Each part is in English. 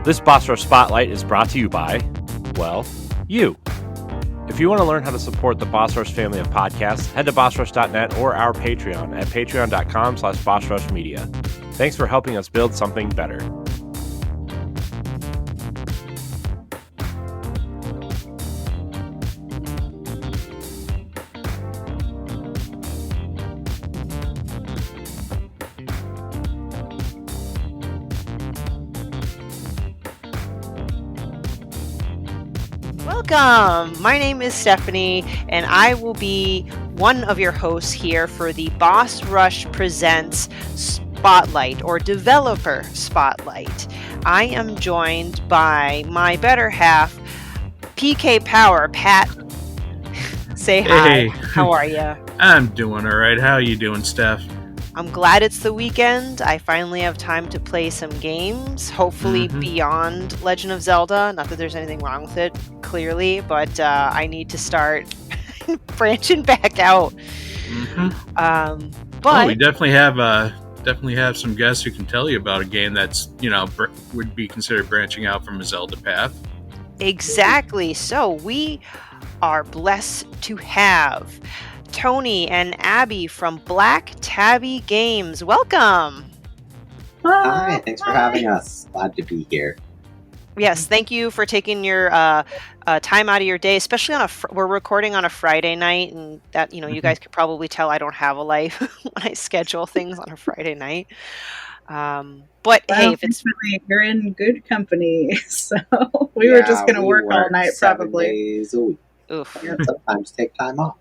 This Boss Rush Spotlight is brought to you by, well, you. If you want to learn how to support the Boss Rush family of podcasts, head to bossrush.net or our Patreon at patreon.com/bossrushmedia. Thanks for helping us build something better. Welcome! My name is Stephanie, and I will be one of your hosts here for the Boss Rush Presents Spotlight, or Developer Spotlight. I am joined by my better half, PK Power. Pat, say hi. Hey. How are you? I'm doing all right. How are you doing, Steph? I'm glad it's the weekend. I finally have time to play some games, hopefully beyond Legend of Zelda. Not that there's anything wrong with it, clearly, but I need to start branching back out. But we definitely have some guests who can tell you about a game that's, would be considered branching out from a Zelda path. Exactly. So we are blessed to have Tony and Abby from Black Tabby Games. Welcome. Hi, thanks for having us. Glad to be here. Yes, thank you for taking your time out of your day, especially on we're recording on a Friday night, and that you guys could probably tell I don't have a life when I schedule things on a Friday night. But hey, if it's you're in good company, so we were just going to work all night, 7 probably. days a week. Oof. And sometimes take time off.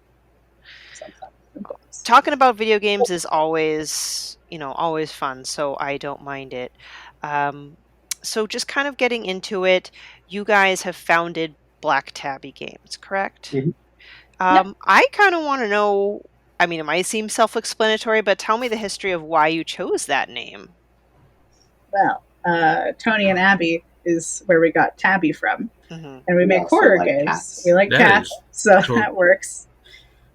Talking about video games is always fun, so I don't mind it. So just kind of getting into it, you guys have founded Black Tabby Games, correct? Mm-hmm. I kind of want to know, it might seem self-explanatory, but tell me the history of why you chose that name. Well, Tony and Abby is where we got Tabby from. And we make horror games. Cats. We like cats, so that works.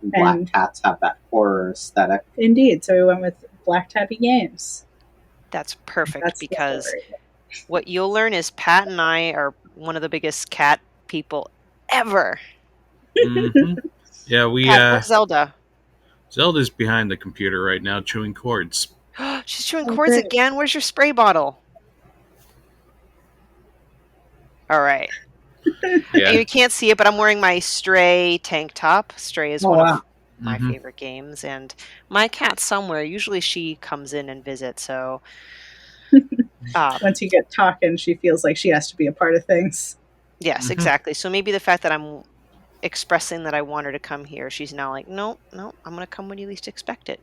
Black cats have that horror aesthetic. Indeed, so we went with Black Tabby Games. That's perfect, because what you'll learn is Pat and I are one of the biggest cat people ever. Yeah, Pat, where's Zelda? Zelda's behind the computer right now chewing cords. She's chewing cords again? Where's your spray bottle? All right. Yeah. You can't see it, but I'm wearing my Stray tank top. Stray is one of my favorite games, and my cat's somewhere. Usually she comes in and visits, so... Once you get talking, she feels like she has to be a part of things. Yes, exactly. So maybe the fact that I'm expressing that I want her to come here, she's now like, no, I'm going to come when you least expect it.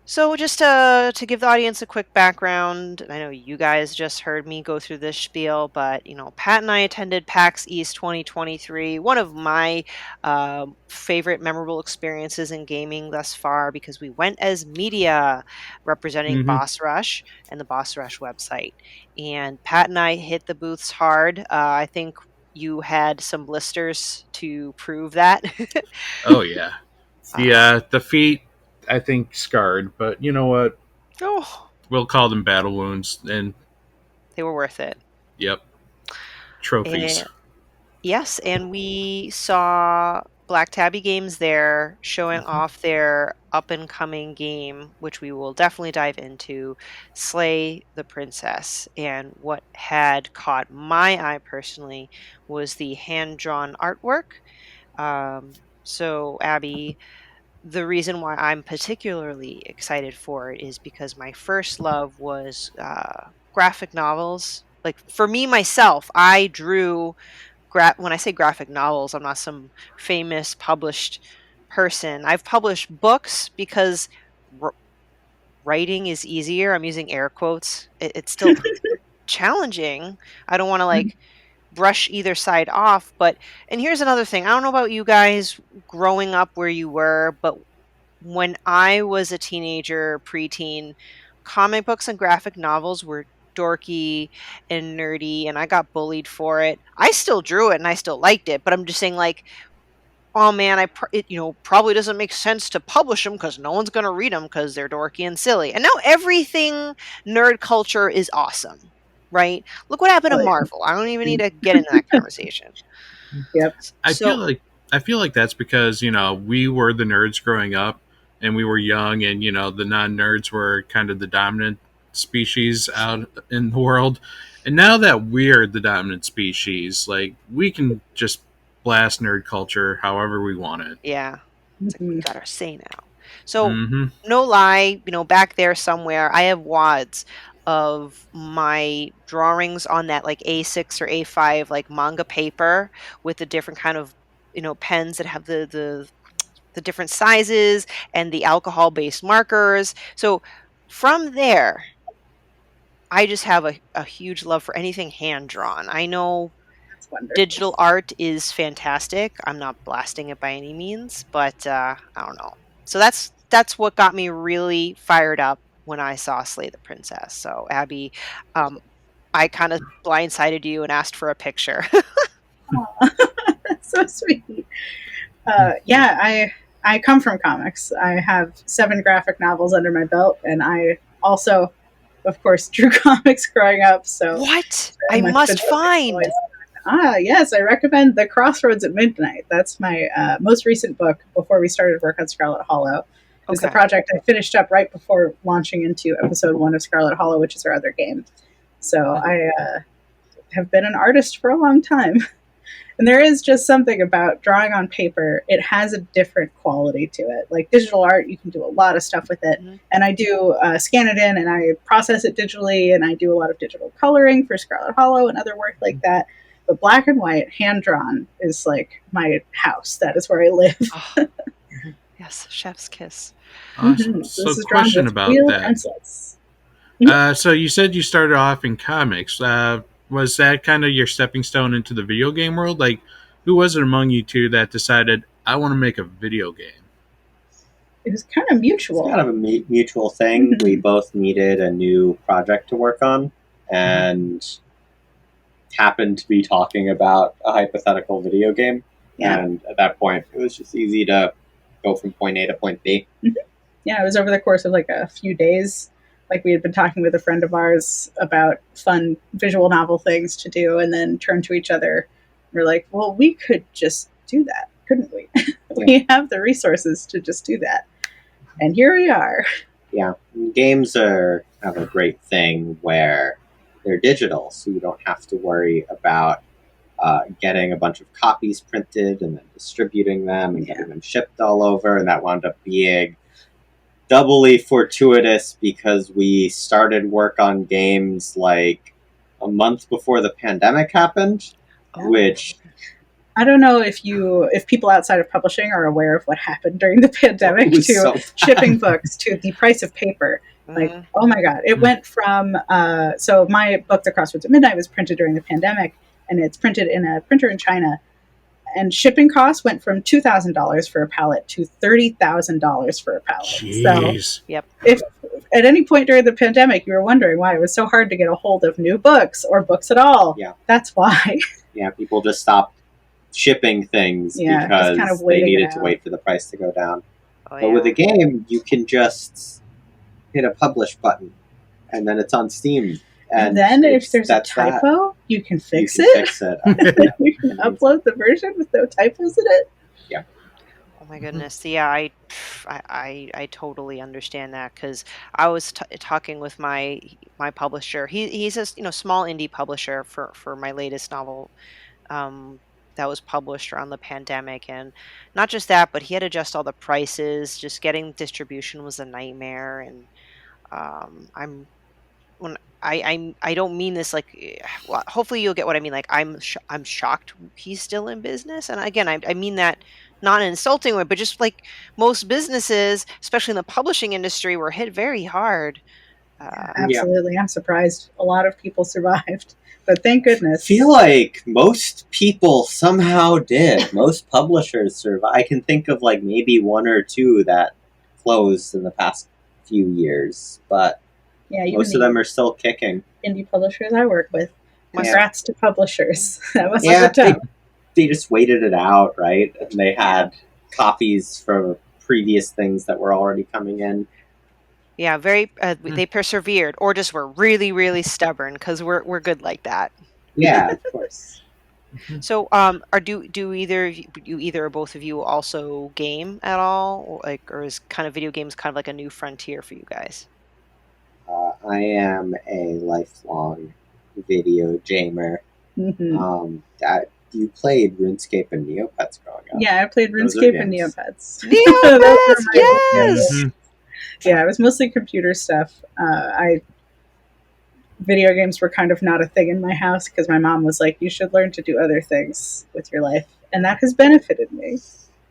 So just to give the audience a quick background, I know you guys just heard me go through this spiel, but Pat and I attended PAX East 2023, one of my favorite memorable experiences in gaming thus far, because we went as media representing Boss Rush and the Boss Rush website. And Pat and I hit the booths hard. I think you had some blisters to prove that. Oh yeah, the feet, I think, scarred, but you know what? Oh, we'll call them battle wounds, and they were worth it. Yep, trophies. Yes, and we saw Black Tabby Games there showing off their up-and-coming game, which we will definitely dive into, Slay the Princess. And what had caught my eye personally was the hand-drawn artwork. So, Abby, the reason why I'm particularly excited for it is because my first love was graphic novels. Like, for me, myself, I drew... when I say graphic novels, I'm not some famous published person. I've published books because writing is easier. I'm using air quotes. It's still challenging. I don't want to brush either side off. And here's another thing. I don't know about you guys growing up where you were, but when I was a teenager, preteen, comic books and graphic novels were dorky and nerdy, and I got bullied for it. I still drew it and I still liked it, but I'm just saying, oh man, it probably doesn't make sense to publish them because no one's going to read them because they're dorky and silly. And now everything nerd culture is awesome. right? Look what happened to Oh, yeah. Marvel. I don't even need to get into that conversation. Yep. I feel like that's because, we were the nerds growing up and we were young, and the non-nerds were kind of the dominant species out in the world. And now that we're the dominant species, like, we can just blast nerd culture however we want it. Yeah. It's like we Mhm. got our say now. So Mm-hmm. no lie, back there somewhere, I have wads of my drawings on that like A6 or A5 like manga paper with the different kind of pens that have the different sizes and the alcohol based markers. So from there, I just have a huge love for anything hand drawn. I know That's wonderful. digital art is fantastic. I'm not blasting it by any means, but I don't know. So that's what got me really fired up when I saw Slay the Princess. So Abby, I kind of blindsided you and asked for a picture. That's so sweet. Yeah, I come from comics. I have 7 graphic novels under my belt, and I also, of course, drew comics growing up. So What? I very much must been find. yes, I recommend The Crossroads at Midnight. That's my most recent book before we started work on Scarlet Hollow. It's the Okay. project I finished up right before launching into episode 1 of Scarlet Hollow, which is our other game. So I have been an artist for a long time. And there is just something about drawing on paper. It has a different quality to it. Like digital art, you can do a lot of stuff with it. Mhm. And I do scan it in and I process it digitally, and I do a lot of digital coloring for Scarlet Hollow and other work like that. But black and white, hand drawn, is like my house. That is where I live. Oh, yes, chef's kiss. Awesome. Mhm. So This is drawn question with about real that. pencils. So you said you started off in comics. Was that kind of your stepping stone into the video game world? Like, who was it among you two that decided, I want to make a video game? It was kind of mutual. It's kind of a mutual thing. We both needed a new project to work on, and happened to be talking about a hypothetical video game. Yeah. And at that point, it was just easy to go from point A to point B. Yeah, it was over the course of like a few days. Like we had been talking with a friend of ours about fun visual novel things to do, and then turned to each other. We're like, well, we could just do that, couldn't we? We have the resources to just do that. And here we are. Yeah, games have a great thing where they're digital, so you don't have to worry about getting a bunch of copies printed and then distributing them and getting them shipped all over. And that wound up being doubly fortuitous because we started work on games like a month before the pandemic happened, which I don't know if people outside of publishing are aware of what happened during the pandemic to so shipping books to the price of paper. Like, oh my God, it went from, so my book, The Crossroads at Midnight, was printed during the pandemic, and it's printed in a printer in China. And shipping costs went from $2,000 for a pallet to $30,000 for a pallet. Jeez. So, if at any point during the pandemic you were wondering why it was so hard to get a hold of new books or books at all, that's why. Yeah, people just stopped shipping things because kind of they needed to wait for the price to go down. Oh, But with a game, you can just hit a publish button, and then it's on Steam. And then if there's a typo, you can fix it. You can upload the version with no typos in it. Yeah. Oh my goodness. Yeah, I totally understand that, because I was talking with my publisher. He's a small indie publisher for my latest novel that was pushed around the pandemic, and not just that, but he had to adjust all the prices. Just getting distribution was a nightmare, and I don't mean this like, well, hopefully you'll get what I mean. Like I'm shocked he's still in business, and again, I mean that not in an insulting way, but just like most businesses, especially in the publishing industry, were hit very hard. Absolutely, I'm surprised a lot of people survived, but thank goodness. I feel like most people somehow did. Most publishers survived. I can think of like maybe one or two that closed in the past few years, but most of them are still kicking. Indie publishers I work with. Congrats to publishers. That must have been tough. They just waited it out, right? And they had copies from previous things that were already coming in. Yeah, very. They persevered, or just were really, really stubborn, because we're good like that. Yeah, of course. So, do either of you either or both of you also game at all, or is kind of video games kind of like a new frontier for you guys? I am a lifelong video gamer. Mm-hmm. You played RuneScape and Neopets growing up. Yeah, I played Those are RuneScape and games. Neopets. Neopets, yes. Mhm. Yeah, it was mostly computer stuff. Video games were kind of not a thing in my house because my mom was like, "You should learn to do other things with your life," and that has benefited me.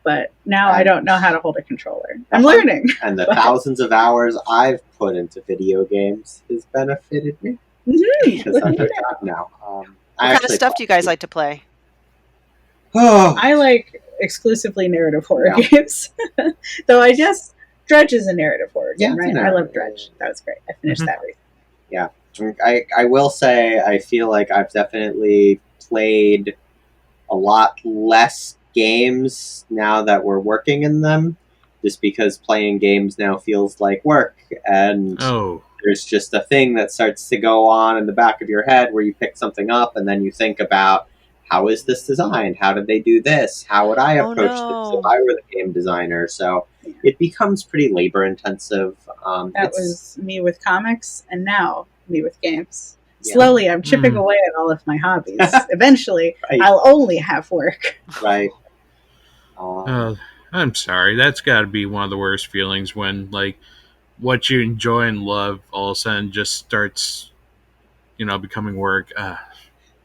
But now I don't know how to hold a controller. I'm learning. And the thousands of hours I've put into video games has benefited me. Because I'm a job now. What kind of stuff do you guys like to play? I like exclusively narrative horror games. Though I guess Dredge is a narrative horror game, right? I love Dredge. That was great. I finished that recently. Yeah. I will say I feel like I've definitely played a lot less games now that we're working in them, just because playing games now feels like work, and there's just a thing that starts to go on in the back of your head where you pick something up and then you think about, how is this designed? How did they do this? How would I approach this if I were the game designer? So it becomes pretty labor intensive. That was me with comics, and now me with games. Yeah. Slowly, I'm chipping away at all of my hobbies. Eventually, I'll only have work. Right. I'm sorry. That's got to be one of the worst feelings when, like, what you enjoy and love all of a sudden just starts, becoming work.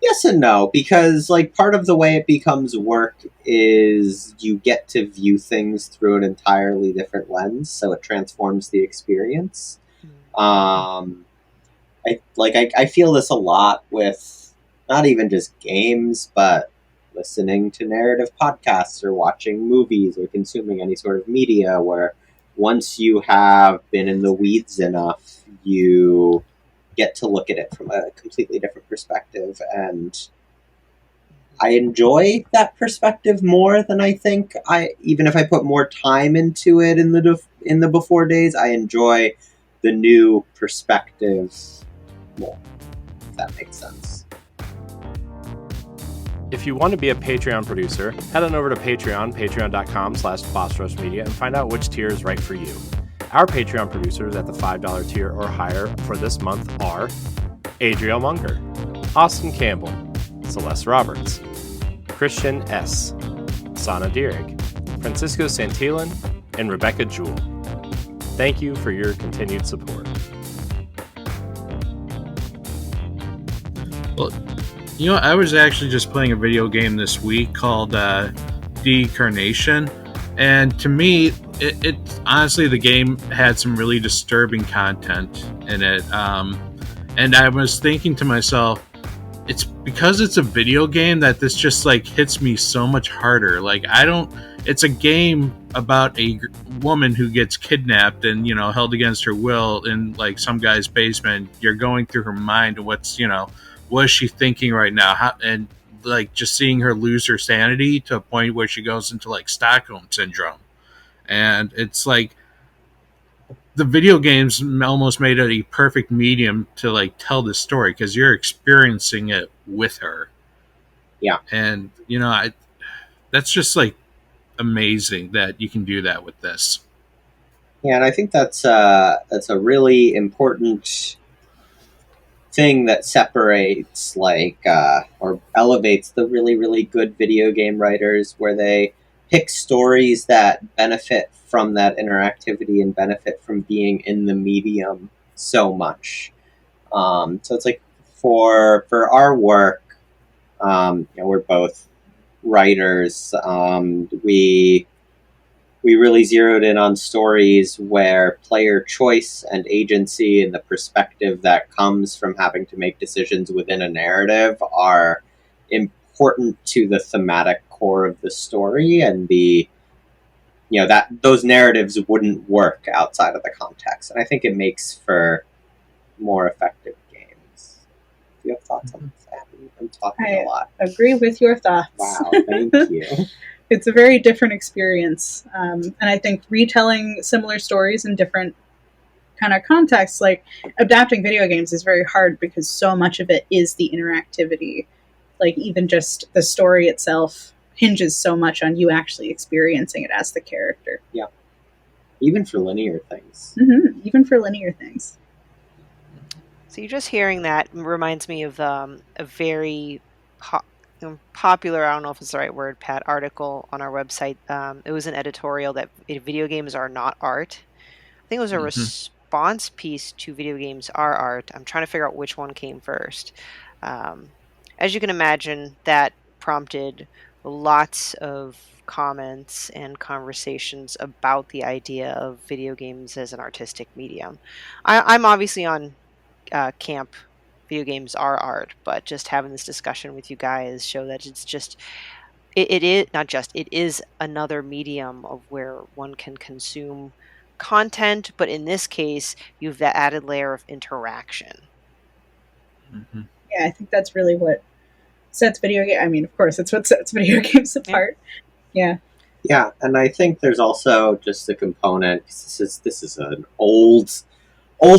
Yes and no, because, like, part of the way it becomes work is you get to view things through an entirely different lens, so it transforms the experience. I feel this a lot with not even just games, but listening to narrative podcasts or watching movies or consuming any sort of media, where once you have been in the weeds enough, you get to look at it from a completely different perspective. And I enjoy that perspective more than I think even if I put more time into it in the before days, I enjoy the new perspective more, if that makes sense. If you want to be a Patreon producer, head on over to patreon.com/bossrushmedia, and find out which tier is right for you. Our Patreon producers at the $5 tier or higher for this month are Adriel Munger, Austin Campbell, Celeste Roberts, Christian S., Sana Dierig, Francisco Santillan, and Rebecca Jewell. Thank you for your continued support. Well, I was actually just playing a video game this week called Decarnation, and to me, it honestly, the game had some really disturbing content in it, and I was thinking to myself, it's because it's a video game that this just like hits me so much harder. Like, it's a game about a woman who gets kidnapped and, held against her will in like some guy's basement. You're going through her mind and what is she thinking right now? And like just seeing her lose her sanity to a point where she goes into like Stockholm syndrome. And it's like the video games almost made it a perfect medium to like tell this story because you're experiencing it with her. Yeah. And, that's just like amazing that you can do that with this. Yeah, and I think that's a really important thing that separates or elevates the really, really good video game writers, where they pick stories that benefit from that interactivity and benefit from being in the medium so much. So it's like for our work, we're both writers. We really zeroed in on stories where player choice and agency and the perspective that comes from having to make decisions within a narrative are important to the thematic core of the story, and that those narratives wouldn't work outside of the context. And I think it makes for more effective games. Do you have thoughts on this, Abby? I'm talking a lot. I agree with your thoughts. Wow, thank you. It's a very different experience. And I think retelling similar stories in different kind of context, like adapting video games is very hard because so much of it is the interactivity. Like even just the story itself hinges so much on you actually experiencing it as the character. Yeah. Even for linear things. Mm-hmm. Even for linear things. So you're just hearing that reminds me of a very popular, I don't know if it's the right word, Pat, article on our website. It was an editorial that video games are not art. I think it was a response piece to video games are art. I'm trying to figure out which one came first. As you can imagine, that prompted lots of comments and conversations about the idea of video games as an artistic medium. I'm obviously on camp video games are art, but just having this discussion with you guys show that it's just it is not just, it is another medium of where one can consume content, but in this case you've that added layer of interaction. Yeah, I think that's really what sets video game. I mean, of course, it's what sets video games apart. Yeah. Yeah, and I think there's also just a component. This is an old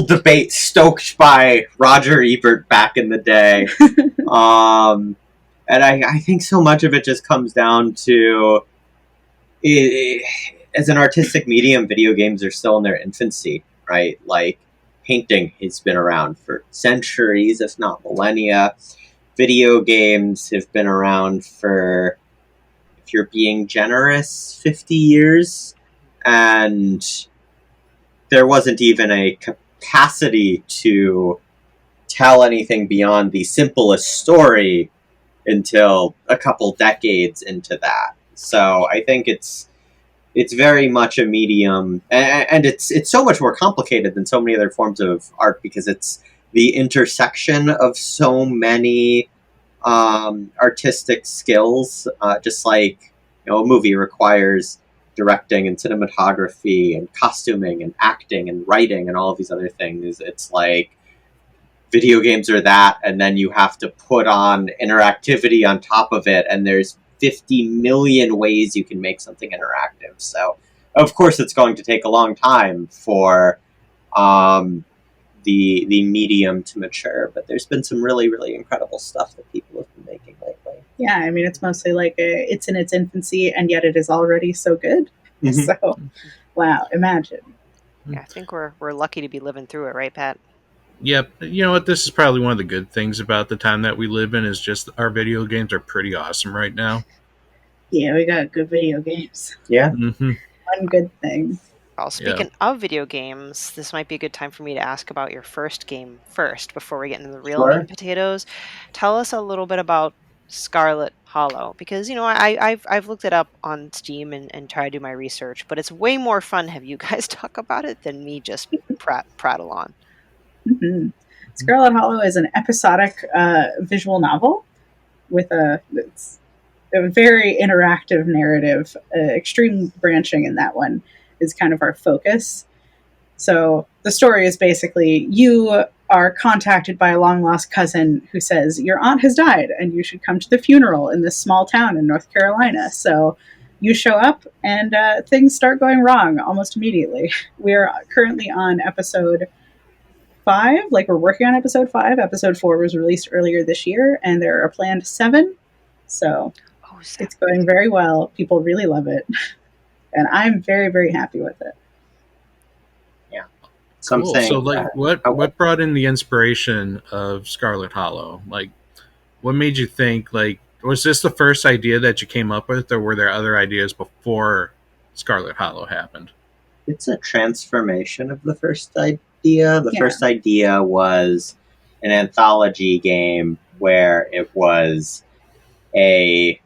debate stoked by Roger Ebert back in the day, and I think so much of it just comes down to as an artistic medium, video games are still in their infancy, right? Like painting has been around for centuries, if not millennia. Video games have been around for, if you're being generous, 50 years. And there wasn't even a capacity to tell anything beyond the simplest story until a couple decades into that. So I think it's very much a medium, and it's so much more complicated than so many other forms of art because it's the intersection of so many artistic skills. Just like a movie requires directing and cinematography and costuming and acting and writing and all of these other things. It's like video games are that, and then you have to put on interactivity on top of it, and there's 50 million ways you can make something interactive. So, of course, it's going to take a long time for the medium to mature, but there's been some really, really incredible stuff that people have been making lately. Yeah, I mean, it's mostly like it's in its infancy, and yet it is already so good. Mm-hmm. So, wow, imagine. Yeah, I think we're lucky to be living through it, right, Pat? Yep. You know what? This is probably one of the good things about the time that we live in is just our video games are pretty awesome right now. Yeah, we got good video games. Yeah. Mm-hmm. One good thing. Well, speaking of video games, this might be a good time for me to ask about your first game first before we get into the real meat and potatoes. Tell us a little bit about Scarlet Hollow, because I've looked it up on Steam and tried to do my research, but it's way more fun have you guys talk about it than me just prattle on. Mm-hmm. Scarlet Hollow is an episodic visual novel with a very interactive narrative. Extreme branching in that one is kind of our focus. So the story is basically you are contacted by a long-lost cousin who says, your aunt has died and you should come to the funeral in this small town in North Carolina. So you show up and things start going wrong almost immediately. We're currently on episode 5, like we're working on episode 5. Episode 4 was released earlier this year, and there are planned 7. So it's going very well. People really love it, and I'm very, very happy with it. Yeah. Cool. So, like, what brought in the inspiration of Scarlet Hollow? Like, what made you think? Like, was this the first idea that you came up with, or were there other ideas before Scarlet Hollow happened? It's a transformation of the first idea. The first idea was an anthology game where it was a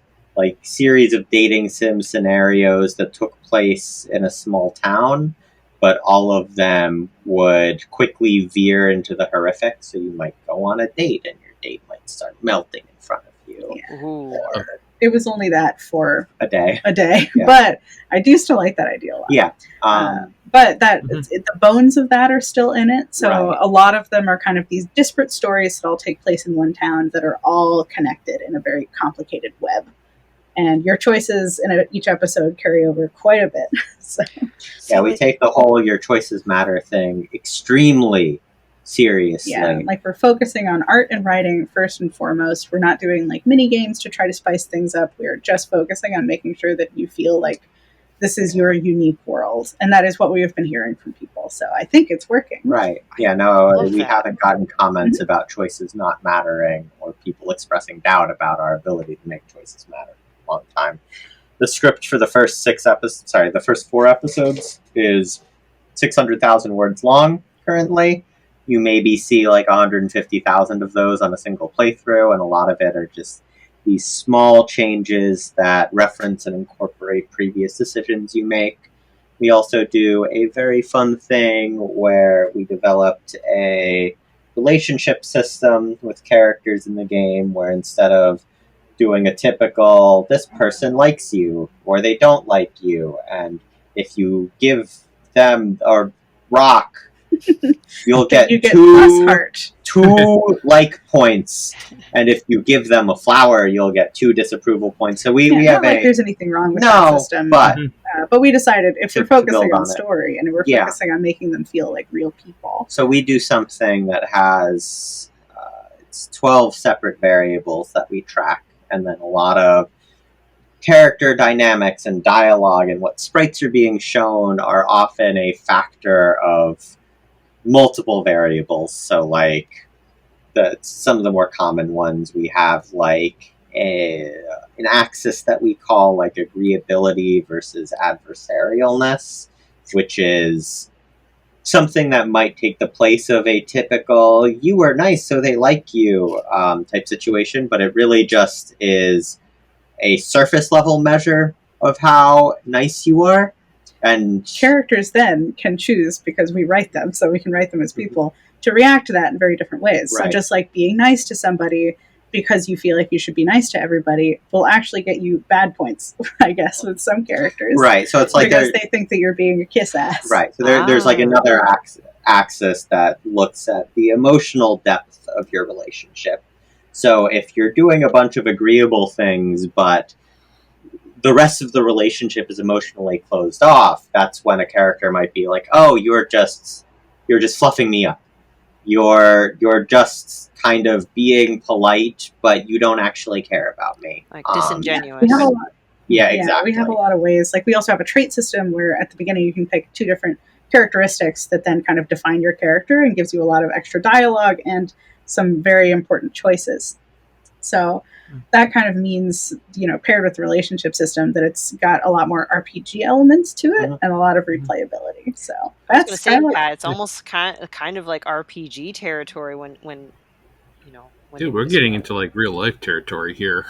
series of dating sim scenarios that took place in a small town, but all of them would quickly veer into the horrific. So you might go on a date and your date might start melting in front of you. Yeah. Or it was only that for a day. Yeah. But I do still like that idea a lot. Yeah. But the bones of that are still in it. So a lot of them are kind of these disparate stories that all take place in one town that are all connected in a very complicated web. And your choices in each episode carry over quite a bit. So, yeah, we take the whole "your choices matter" thing extremely seriously. yeah, like we're focusing on art and writing first and foremost. We're not doing like mini games to try to spice things up. We're just focusing on making sure that you feel like this is your unique world. And that is what we have been hearing from people. So I think it's working. Right. Yeah, no, Love we that. haven't gotten comments about choices not mattering or people expressing doubt about our ability to make choices matter in a long time. The script for the first the first 4 episodes is 600,000 words long currently. You maybe see like 150,000 of those on a single playthrough, and a lot of it are just these small changes that reference and incorporate previous decisions you make. We also do a very fun thing where we developed a relationship system with characters in the game where instead of doing a typical, this person likes you or they don't like you, and if you give them a rock, you'll get, You get plus two heart. 2 like points, and if you give them a flower, you'll get 2 disapproval points. So we Yeah, have not like a there's anything wrong with that no, system. but But we decided if To we're focusing build on on it. story and we're Yeah. focusing on making them feel like real people. so we do something that has it's 12 separate variables that we track, and then a lot of character dynamics and dialogue and what sprites are being shown are often a factor of multiple variables. So like some of the more common ones, we have like an axis that we call like agreeability versus adversarialness, which is something that might take the place of a typical "you were nice so they like you" type situation, but it really just is a surface level measure of how nice you are. And Characters then can choose, because we write them, so we can write them as people, to react to that in very different ways. So Right. just like being nice to somebody because you feel like you should be nice to everybody will actually get you bad points, I guess, with some characters. right, so it's like Because they think that you're being a kiss ass. right, so there's like another axis that looks at the emotional depth of your relationship. So if you're doing a bunch of agreeable things, but the rest of the relationship is emotionally closed off, that's when a character might be like, "Oh, you're just fluffing me up. You're just kind of being polite, but you don't actually care about me." Like disingenuous. We have a lot. Yeah, exactly. We have a lot of ways. Like we also have a trait system where at the beginning you can pick 2 different characteristics that then kind of define your character and gives you a lot of extra dialogue and some very important choices. So that kind of means, paired with the relationship system, that it's got a lot more RPG elements to it and a lot of replayability. So I was going to that's say, kind of Pat, it's almost kind of like RPG territory when when Dude, we're getting into like real life territory here.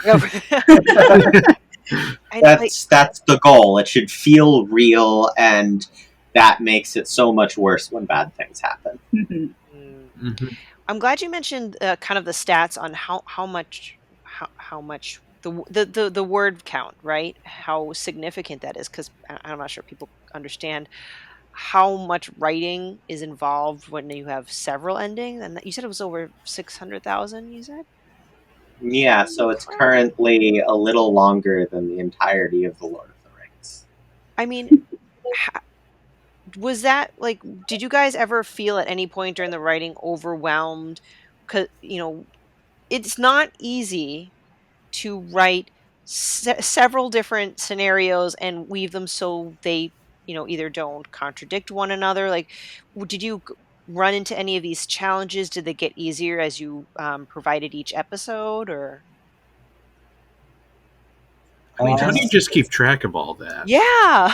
That's the goal. It should feel real, and that makes it so much worse when bad things happen. I'm glad you mentioned kind of the stats on how much the word count, right? How significant that is, because I'm not sure people understand how much writing is involved when you have several endings. And you said it was over 600,000. You said. Yeah, so it's currently a little longer than the entirety of the Lord of the Rings. I mean, was that like? Did you guys ever feel at any point during the writing overwhelmed? Because it's not easy to write several different scenarios and weave them so they either don't contradict one another. Like, did you run into any of these challenges? Did they get easier as you provided each episode, or I mean, how do you just keep track of all that? yeah?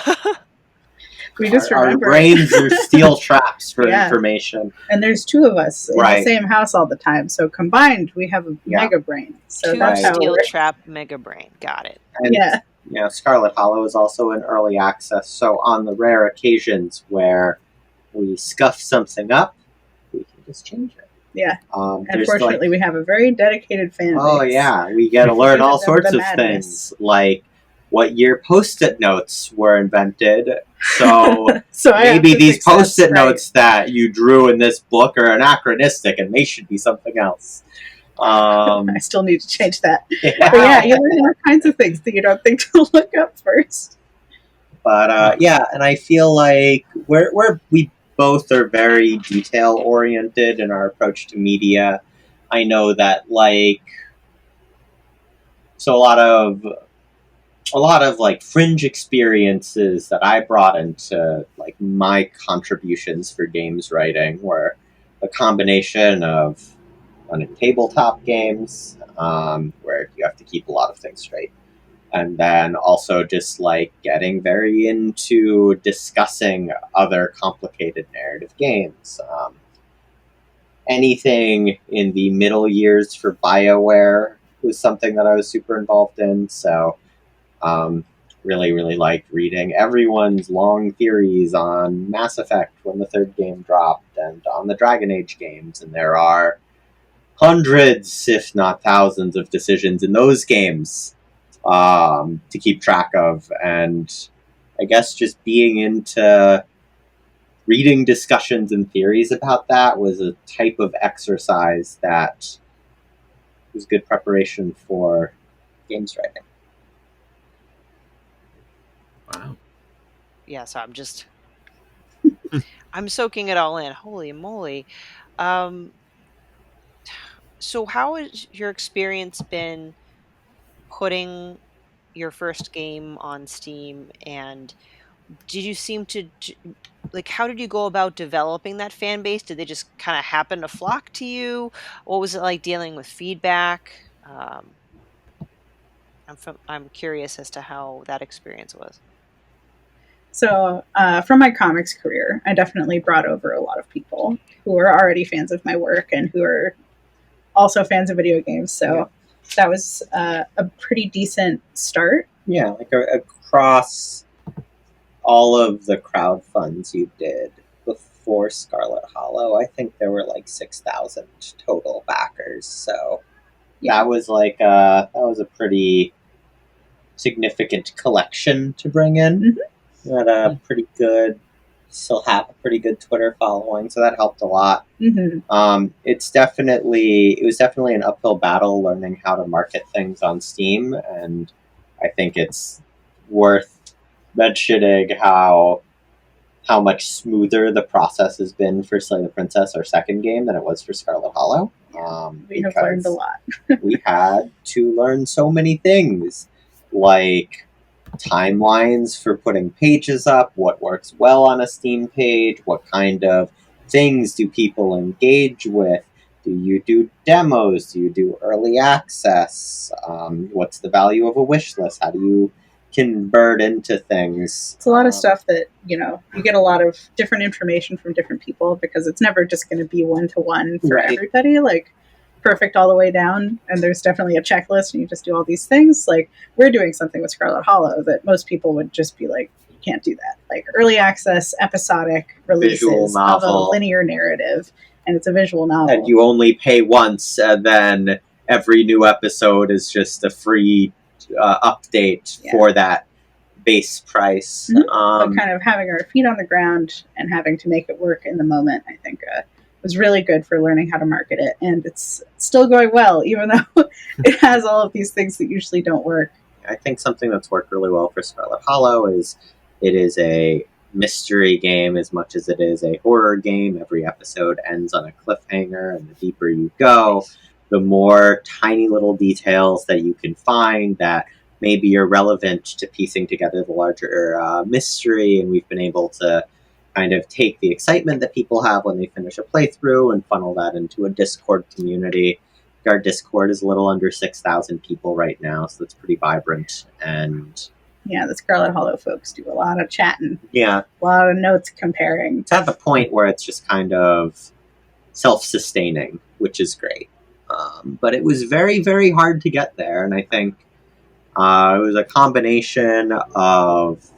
we just our remember brains are steel traps for information. And there's 2 of us in Right. the same house all the time, so combined we have a mega brain. So 2 that's how it steel works. trap mega brain. Got it. And, Scarlet Hollow is also in early access, so on the rare occasions where we scuff something up, we can just change it. Yeah. There's Unfortunately, we have a very dedicated fan base. Oh yeah, we get to learn all Give them sorts the of madness. things, like what year Post-it notes were invented. So So I have maybe to these fix that, Post-it right. notes that you drew in this book are anachronistic, and they should be something else. I still need to change that. Yeah. But yeah, you learn all kinds of things that you don't think to look up first. But and I feel like we both are very detail oriented in our approach to media. I know that so a lot of like fringe experiences that I brought into like my contributions for games writing were a combination of running tabletop games, where you have to keep a lot of things straight, and then also just like getting very into discussing other complicated narrative games. Anything in the middle years for BioWare was something that I was super involved in, so really, really liked reading everyone's long theories on Mass Effect when the third game dropped and on the Dragon Age games, and there are hundreds, if not thousands, of decisions in those games to keep track of, and I guess just being into reading discussions and theories about that was a type of exercise that was good preparation for games writing. Wow. Yeah, so I'm soaking it all in. Holy moly. So how has your experience been putting your first game on Steam, and did you seem to like, how did you go about developing that fan base? Did they just kind of happen to flock to you? What was it like dealing with feedback? I'm curious as to how that experience was. So, from my comics career, I definitely brought over a lot of people who are already fans of my work and who are also fans of video games. So that was a pretty decent start. Yeah, like across all of the crowd funds you did before Scarlet Hollow, I think there were like 6,000 total backers. So that was like that was a pretty significant collection to bring in. Mm-hmm. You had a pretty good, still have a pretty good Twitter following, so that helped a lot. Mm-hmm. It was definitely an uphill battle learning how to market things on Steam, and I think it's worth mentioning how much smoother the process has been for Slay the Princess, our second game, than it was for Scarlet Hollow. We have learned a lot. We had to learn so many things, like timelines for putting pages up, what works well on a Steam page, what kind of things do people engage with, do you do demos, do you do early access, what's the value of a wish list, how do you convert into things. It's a lot of stuff that, you get a lot of different information from different people, because it's never just going to be one-to-one for everybody, like perfect all the way down, and there's definitely a checklist and you just do all these things. Like, we're doing something with Scarlet Hollow that most people would just be like, you can't do that. Like, early access, episodic releases of a linear narrative, and it's a visual novel. And you only pay once, and then every new episode is just a free update for that base price. Mm-hmm. But kind of having our feet on the ground and having to make it work in the moment, I think was really good for learning how to market it, and it's still going well, even though it has all of these things that usually don't work. I think something that's worked really well for Scarlet Hollow is it is a mystery game as much as it is a horror game. Every episode ends on a cliffhanger, and the deeper you go, the more tiny little details that you can find that maybe are relevant to piecing together the larger mystery, and we've been able to kind of take the excitement that people have when they finish a playthrough and funnel that into a Discord community. Our Discord is a little under 6,000 people right now, so it's pretty vibrant. And yeah, the Scarlet Hollow folks do a lot of chatting. Yeah. A lot of notes comparing. It's at the point where it's just kind of self-sustaining, which is great. But it was very, very hard to get there, and I think it was a combination of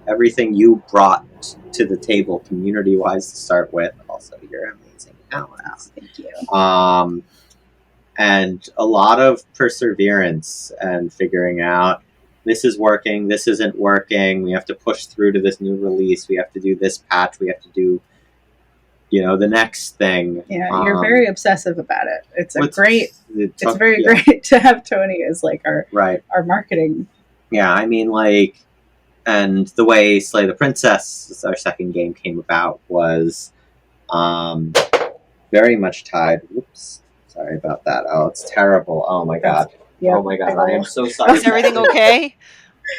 everything you brought to the table community-wise to start with. Also, your amazing talents. Oh, thank you. And a lot of perseverance and figuring out, this is working, this isn't working, we have to push through to this new release, we have to do this patch, we have to do the next thing. Yeah, you're very obsessive about it. It's very yeah. great to have Tony as like our marketing. Yeah, I mean, like, and the way Slay the Princess, our second game, came about was very much tied. Whoops, sorry about that. Oh, it's terrible. Oh my god. Yep. Oh my god, I am so sorry. Is everything okay?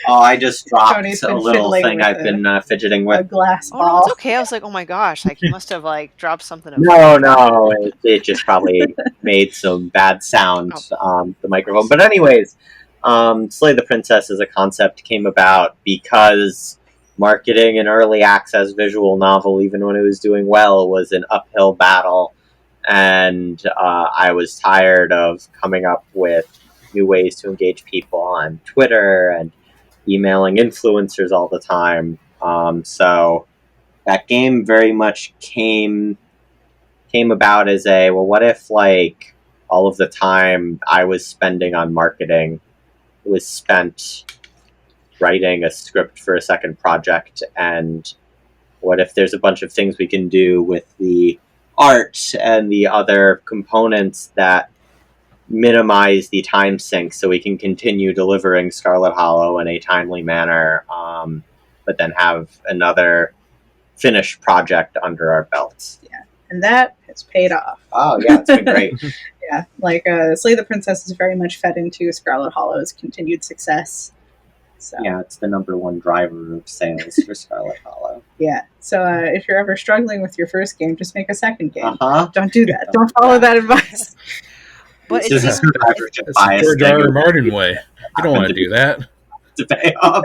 Oh, I just dropped Tony's a been little fiddling thing with I've been fidgeting a with. glass Oh ball. no, it's okay. I was like, oh my gosh, like you must have like dropped something. No, it just probably made some bad sound on the microphone. But anyways, Slay the Princess as a concept came about because marketing an early access visual novel, even when it was doing well, was an uphill battle. And I was tired of coming up with new ways to engage people on Twitter and emailing influencers all the time. So that game very much came about as what if like all of the time I was spending on marketing was spent writing a script for a second project, and what if there's a bunch of things we can do with the art and the other components that minimize the time sink so we can continue delivering Scarlet Hollow in a timely manner, but then have another finished project under our belts. Yeah, and that has paid off. Oh, yeah, it's been great. Yeah, like Slay the Princess is very much fed into Scarlet Hollow's continued success. So. Yeah, it's the number one driver of sales for Scarlet Hollow. Yeah, so if you're ever struggling with your first game, just make a second game. Uh-huh. Don't do that. Don't follow that advice. But It's a George R. R. Martin way. You don't want to do that. To pay off.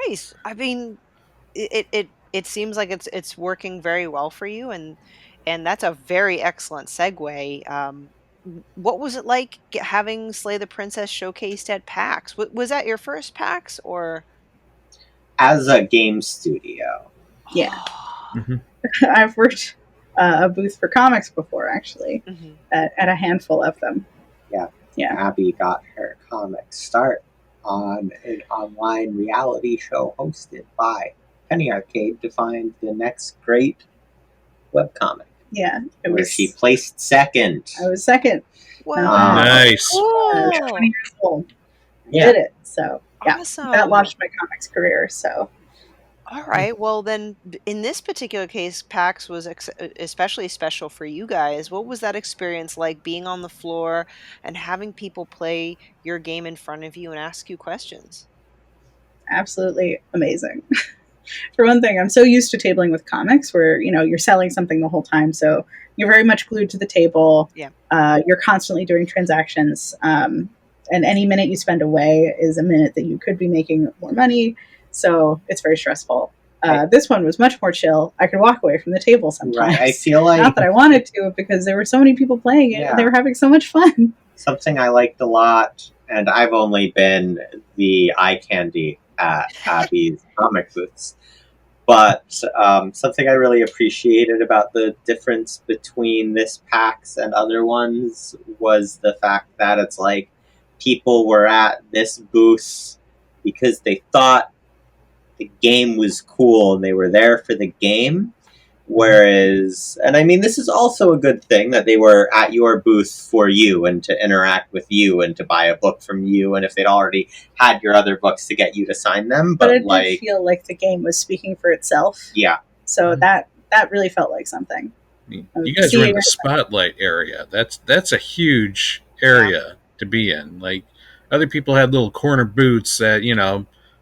Nice. I mean, it seems like it's working very well for you, and that's a very excellent segue. What was it like having Slay the Princess showcased at PAX? Was that your first PAX, or as a game studio? Yeah, mm-hmm. I've worked a booth for comics before, actually, mm-hmm. at a handful of them. Yeah. Abby got her comic start on an online reality show hosted by Penny Arcade to find the next great webcomic. Yeah, where she placed second. I was second. Wow, nice. I was 20 years old. Yeah. Did it. So yeah, awesome. That launched my comics career. So. All right. Well, then, in this particular case, PAX was especially special for you guys. What was that experience like, being on the floor and having people play your game in front of you and ask you questions? Absolutely amazing. For one thing, I'm so used to tabling with comics where, you're selling something the whole time. So you're very much glued to the table. Yeah. You're constantly doing transactions. And any minute you spend away is a minute that you could be making more money. So it's very stressful. This one was much more chill. I could walk away from the table sometimes. Right. I feel like... Not that I wanted to, because there were so many people playing it and they were having so much fun. Something I liked a lot, and I've only been the eye candy at Abby's comic booths. But something I really appreciated about the difference between this PAX and other ones was the fact that it's like people were at this booth because they thought the game was cool and they were there for the game. Whereas, and I mean, this is also a good thing that they were at your booth for you and to interact with you and to buy a book from you. And if they'd already had your other books, to get you to sign them. But it did feel like the game was speaking for itself. Yeah. So that really felt like something. You guys were in the spotlight area. That's a huge area to be in. Like, other people had little corner booths that,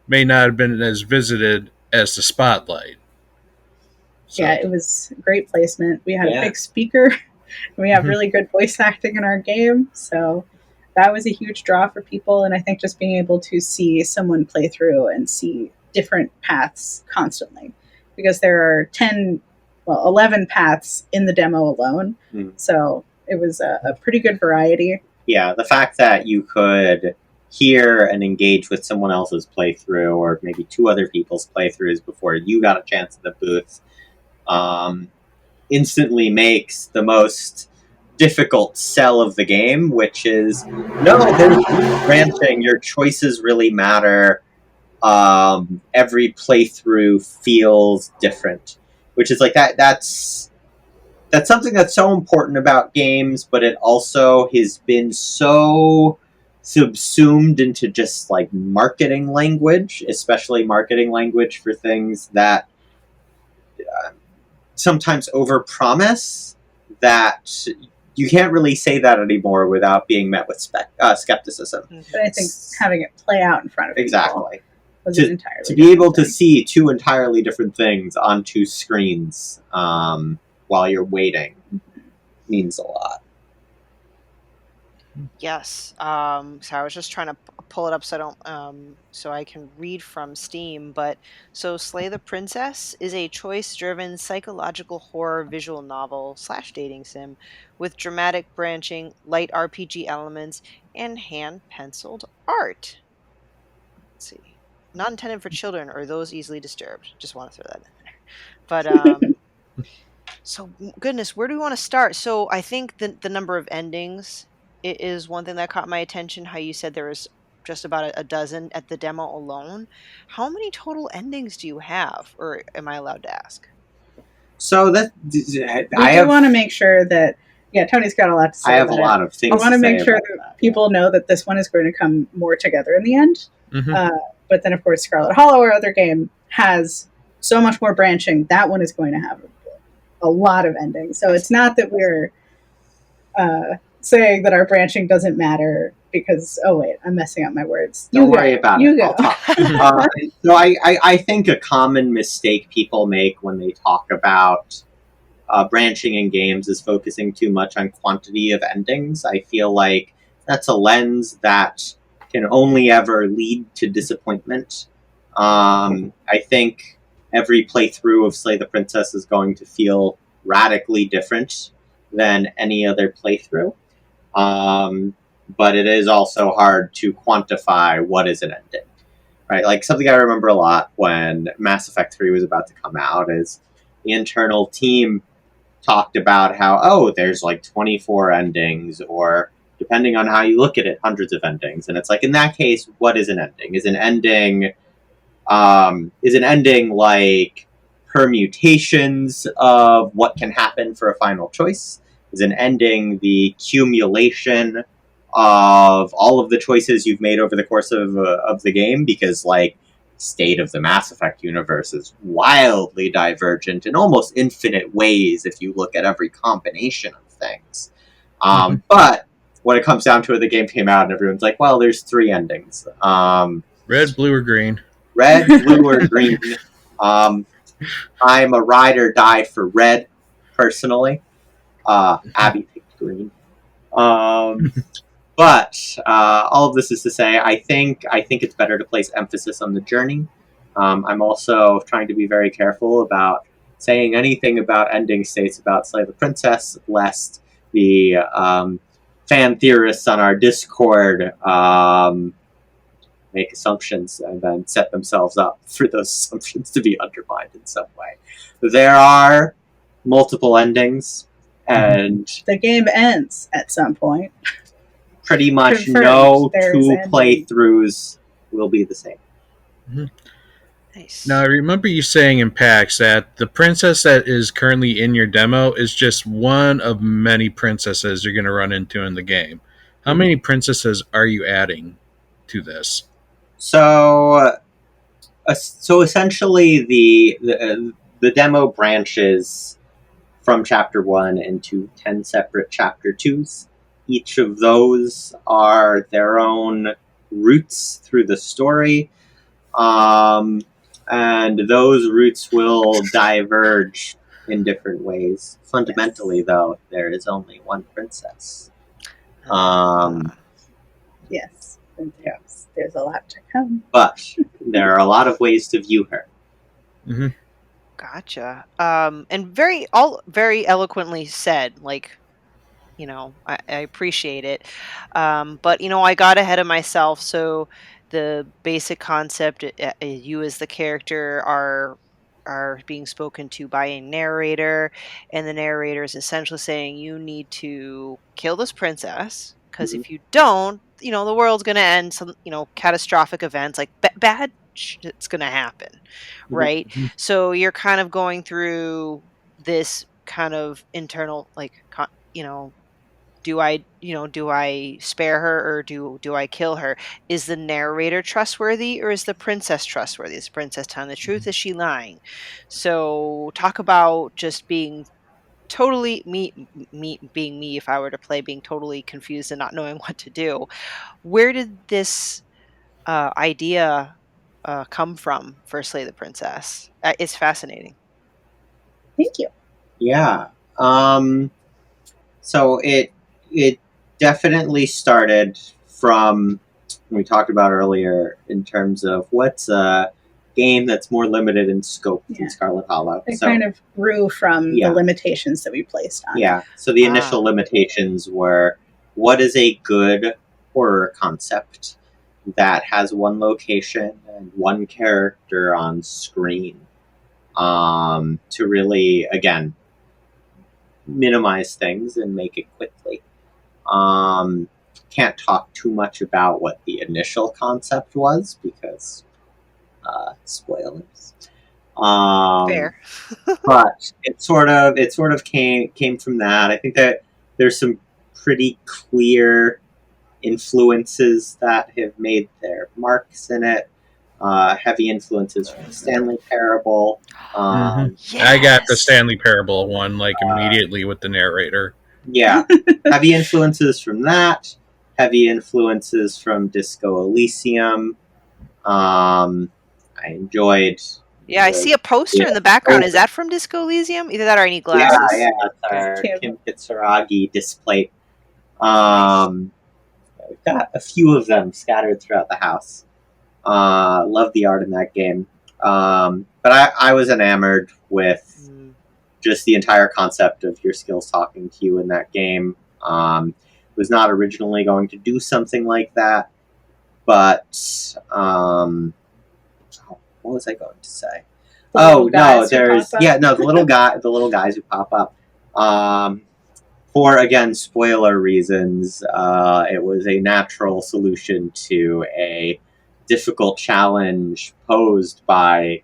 may not have been as visited as the spotlight. So. Yeah, it was great placement. We had a big speaker. We have really good voice acting in our game. So that was a huge draw for people. And I think just being able to see someone play through and see different paths constantly. Because there are 11 paths in the demo alone. So it was a pretty good variety. Yeah, the fact that you could hear and engage with someone else's playthrough, or maybe two other people's playthroughs before you got a chance at the booth, instantly makes the most difficult sell of the game, which is, no, there's branching, your choices really matter. Every playthrough feels different, which is like that's something that's so important about games, but it also has been so subsumed into just like marketing language, especially marketing language for things that sometimes overpromise, that you can't really say that anymore without being met with skepticism. But I think having it play out in front of Exactly. people was To, an entirely to be able different to thing. see two entirely different things on two screens while you're waiting means a lot. Yes. So I was just trying to pull it up so I don't so I can read from Steam. But so Slay the Princess is a choice-driven psychological horror visual novel / dating sim with dramatic branching, light RPG elements, and hand-penciled art. Let's see. Not intended for children or those easily disturbed. Just want to throw that in there. But so goodness, where do we want to start? So I think the number of endings is one thing that caught my attention. How you said there was just about a dozen at the demo alone. How many total endings do you have, or am I allowed to ask? So that We want to make sure that Tony's got a lot to say. I have a about lot it. of things. I want to make sure about that people know that this one is going to come more together in the end. Mm-hmm. But then, of course, Scarlet Hollow, our other game, has so much more branching. That one is going to have a lot of endings. So it's not that we're saying that our branching doesn't matter because, oh, wait, I'm messing up my words. Don't worry about it. I'll talk. So I think a common mistake people make when they talk about branching in games is focusing too much on quantity of endings. I feel like that's a lens that can only ever lead to disappointment. I think every playthrough of Slay the Princess is going to feel radically different than any other playthrough. But it is also hard to quantify what is an ending. Right? Like something I remember a lot when Mass Effect 3 was about to come out is the internal team talked about how, oh, there's like 24 endings, or depending on how you look at it, hundreds of endings. And it's like, in that case, what is an ending? Is an ending like permutations of what can happen for a final choice? Is an ending the accumulation of all of the choices you've made over the course of the game? Because like state of the Mass Effect universe is wildly divergent in almost infinite ways if you look at every combination of things. But when it comes down to it, the game came out and everyone's like, well, there's 3 endings. Red, blue, or green. Red, blue, or green. I'm a ride or die for red, personally. Abby picked green. But all of this is to say, I think it's better to place emphasis on the journey. I'm also trying to be very careful about saying anything about ending states about Slay the Princess, lest the fan theorists on our Discord make assumptions and then set themselves up for those assumptions to be undermined in some way. There are multiple endings, and the game ends at some point. Pretty much Confirmed. no There's 2 ending. playthroughs will be the same. Nice. Now, I remember you saying in PAX that the princess that is currently in your demo is just one of many princesses you're going to run into in the game. How many princesses are you adding to this? So essentially, the demo branches from Chapter 1 into 10 separate Chapter 2s. Each of those are their own routes through the story. And those routes will diverge in different ways. Fundamentally, though, there is only one princess. Yes. There's a lot to come. But there are a lot of ways to view her. Mm-hmm. Gotcha. And very eloquently said. Like, you know, I appreciate it. But you know, I got ahead of myself. So the basic concept, you as the character are being spoken to by a narrator, and the narrator is essentially saying you need to kill this princess, because if you don't, you know, the world's going to end. Some, you know, catastrophic events like bad it's going to happen, right? So you're kind of going through this kind of internal, like, do I spare her, or do I kill her? Is the narrator trustworthy, or is the princess trustworthy? Is the princess telling the truth? Is she lying? So talk about just being totally me being me, if I were to play, being totally confused and not knowing what to do. Where did this idea come from for Slay the Princess? It's fascinating. Thank you. Yeah. So it definitely started from we talked about earlier in terms of what's a game that's more limited in scope than Scarlet Hollow. It kind of grew from the limitations that we placed on it. Yeah. So the initial limitations were, what is a good horror concept that has one location and one character on screen, to really, again, minimize things and make it quickly. Can't talk too much about what the initial concept was because spoilers. Fair. But it sort of came from that. I think that there's some pretty clear influences that have made their marks in it. Heavy influences from the Stanley Parable. Yes. I got the Stanley Parable one like immediately with the narrator. Yeah, heavy influences from that. Heavy influences from Disco Elysium. I enjoyed. Yeah, I see a poster in the background. Is that from Disco Elysium? Either that or I need glasses. Yeah, it's our Kim Kitsuragi display. We've got a few of them scattered throughout the house. Love the art in that game. But I was enamored with just the entire concept of your skills talking to you in that game. Was not originally going to do something like that, but what was I going to say? The little guys who pop up. For, again, spoiler reasons, it was a natural solution to a difficult challenge posed by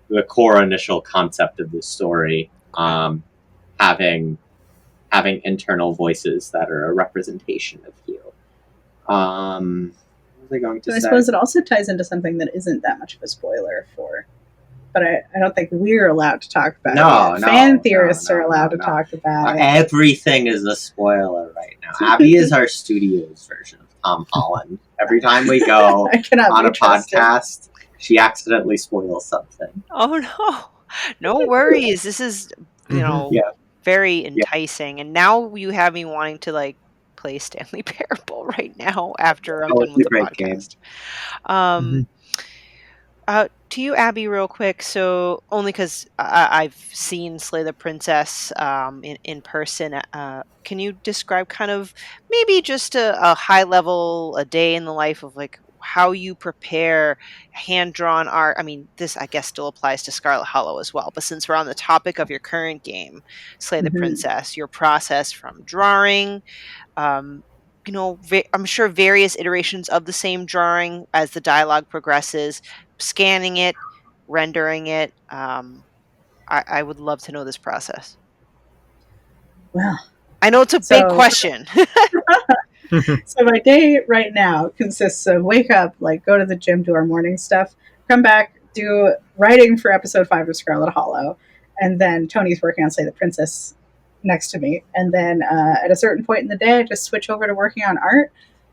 the core initial concept of the story, having internal voices that are a representation of you. What was I going to say? I suppose it also ties into something that isn't that much of a spoiler for, but I don't think we're allowed to talk about it. No, fan theorists are allowed to talk about it. Everything is a spoiler right now. Abby is our studio's version of Tom Holland. Every time we go on a podcast, she accidentally spoils something. Oh, no. No worries. This is, very enticing. And now you have me wanting to, like, play Stanley Parable right now after I'm done with the podcast. To you, Abby, real quick. So only because I've seen Slay the Princess in person. Can you describe kind of maybe just a high level, a day in the life of like how you prepare hand-drawn art? I mean, this I guess still applies to Scarlet Hollow as well. But since we're on the topic of your current game, Slay the Princess, your process from drawing, I'm sure various iterations of the same drawing as the dialogue progresses, scanning it, rendering it. I would love to know this process. Well, I know it's a big question. So my day right now consists of wake up, like go to the gym, do our morning stuff, come back, do writing for episode 5 of Scarlet Hollow, and then Tony's working on Slay the Princess next to me. And then at a certain point in the day, I just switch over to working on art.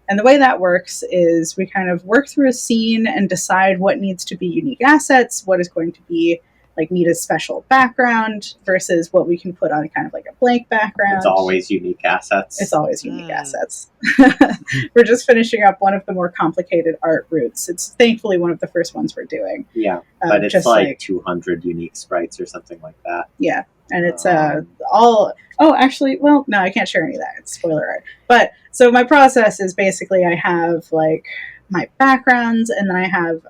And the way that works is we kind of work through a scene and decide what needs to be unique assets, what is going to be like need a special background versus what we can put on kind of like a blank background. It's always unique assets. It's always unique assets. We're just finishing up one of the more complicated art routes. It's thankfully one of the first ones we're doing. Yeah, but it's like 200 unique sprites or something like that. Yeah, and it's all... Oh, actually, well, no, I can't share any of that. It's spoiler art. But, so my process is basically I have, like, my backgrounds, and then I have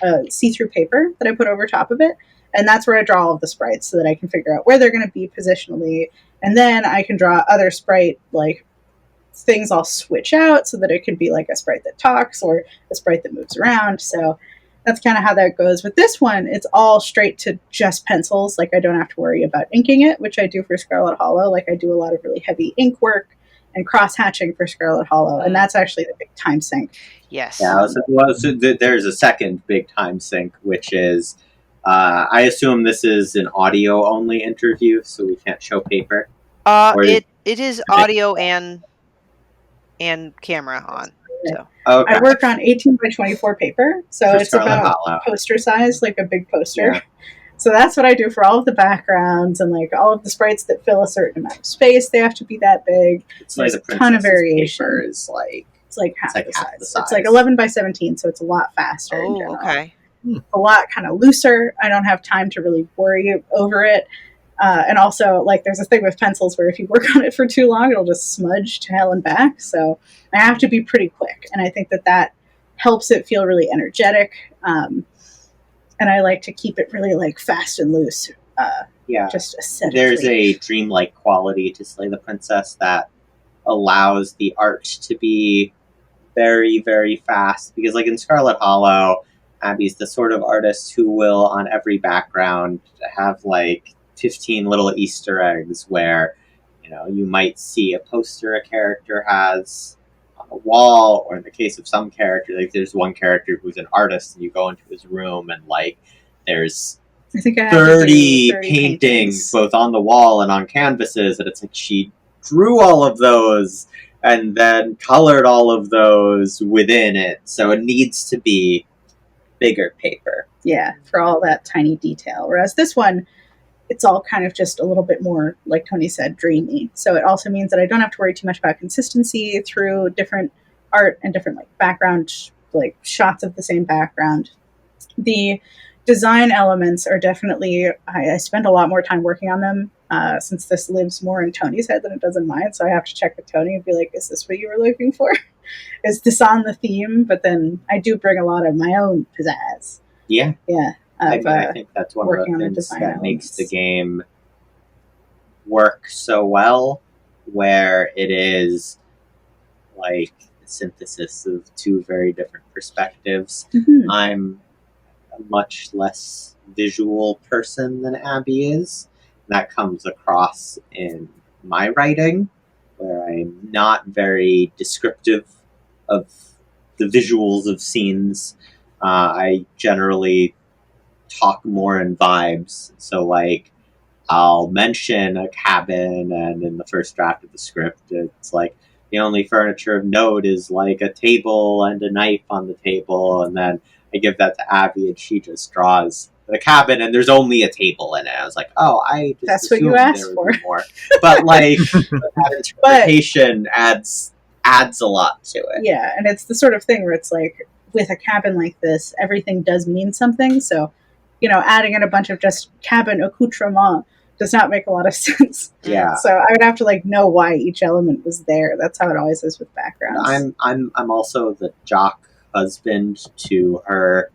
a see-through paper that I put over top of it, and that's where I draw all of the sprites so that I can figure out where they're going to be positionally, and then I can draw other sprite, like, things I'll switch out so that it could be, like, a sprite that talks or a sprite that moves around, so... that's kind of how that goes. With this one, it's all straight to just pencils. Like, I don't have to worry about inking it, which I do for Scarlet Hollow. Like, I do a lot of really heavy ink work and cross-hatching for Scarlet Hollow, and that's actually the big time sink. Yes. Yeah, so there's a second big time sink, which is, I assume this is an audio-only interview, so we can't show paper. It is audio and camera on. So. Okay. I work on 18 by 24 paper, so For it's Scarlet about Hollow. poster size, like a big poster. Yeah. So that's what I do for all of the backgrounds and like all of the sprites that fill a certain amount of space. They have to be that big. It's like There's the a ton of Princess's variation. paper is like It's like half, like the, half size. the size. It's like 11 by 17, so it's a lot faster in Oh, general. okay. A lot kind of looser. I don't have time to really worry over it. And also, like, there's a thing with pencils where if you work on it for too long, it'll just smudge to hell and back. So I have to be pretty quick. And I think that helps it feel really energetic. And I like to keep it really, like, fast and loose. yeah. Just aesthetically. There's a dreamlike quality to Slay the Princess that allows the art to be very, very fast. Because, like, in Scarlet Hollow, Abby's the sort of artist who will, on every background, have, like, 15 little Easter eggs where, you know, you might see a poster a character has on a wall, or in the case of some character, like, there's one character who's an artist, and you go into his room, and, like, there's I think I have 30 to do paintings, both on the wall and on canvases, and it's like she drew all of those and then colored all of those within it. So it needs to be bigger paper. Yeah, for all that tiny detail. Whereas this one, it's all kind of just a little bit more, like Tony said, dreamy. So it also means that I don't have to worry too much about consistency through different art and different like background, like shots of the same background. The design elements are definitely, I spend a lot more time working on them since this lives more in Tony's head than it does in mine. So I have to check with Tony and be like, is this what you were looking for? Is this on the theme? But then I do bring a lot of my own pizzazz. Yeah. Yeah. I think that's one of the things that makes the game work so well, where it is like a synthesis of two very different perspectives. Mm-hmm. I'm a much less visual person than Abby is. That comes across in my writing, where I'm not very descriptive of the visuals of scenes. I generally talk more in vibes. So, like, I'll mention a cabin, and in the first draft of the script, it's like the only furniture of note is like a table and a knife on the table, and then I give that to Abby, and she just draws the cabin, and there's only a table in it. I was like, oh, I just That's what you assumed asked there would be for. more. But like that interpretation adds a lot to it. Yeah, and it's the sort of thing where it's like, with a cabin like this, everything does mean something. So, you know, adding in a bunch of just cabin accoutrement does not make a lot of sense. Yeah. So I would have to like know why each element was there. That's how it always is with backgrounds. I'm also the jock husband to her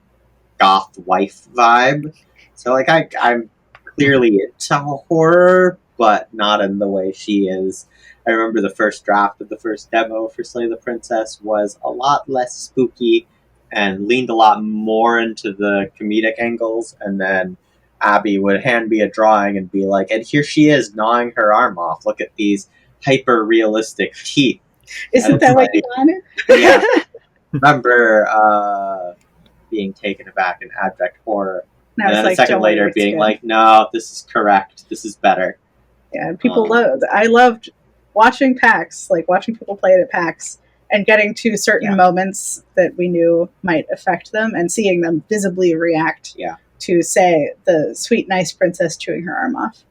goth wife vibe. So like I'm clearly into horror, but not in the way she is. I remember the first draft of the first demo for Slay the Princess was a lot less spooky and leaned a lot more into the comedic angles, and then Abby would hand me a drawing and be like, and here she is gnawing her arm off. Look at these hyper realistic teeth. Isn't that what you wanted? Yeah. Remember being taken aback in abject horror. And And then like, a second don't worry, later it's being good. like, no, this is correct. This is better. Yeah, people I loved watching PAX, like watching people play it at PAX and getting to certain moments that we knew might affect them and seeing them visibly react to, say, the sweet, nice princess chewing her arm off.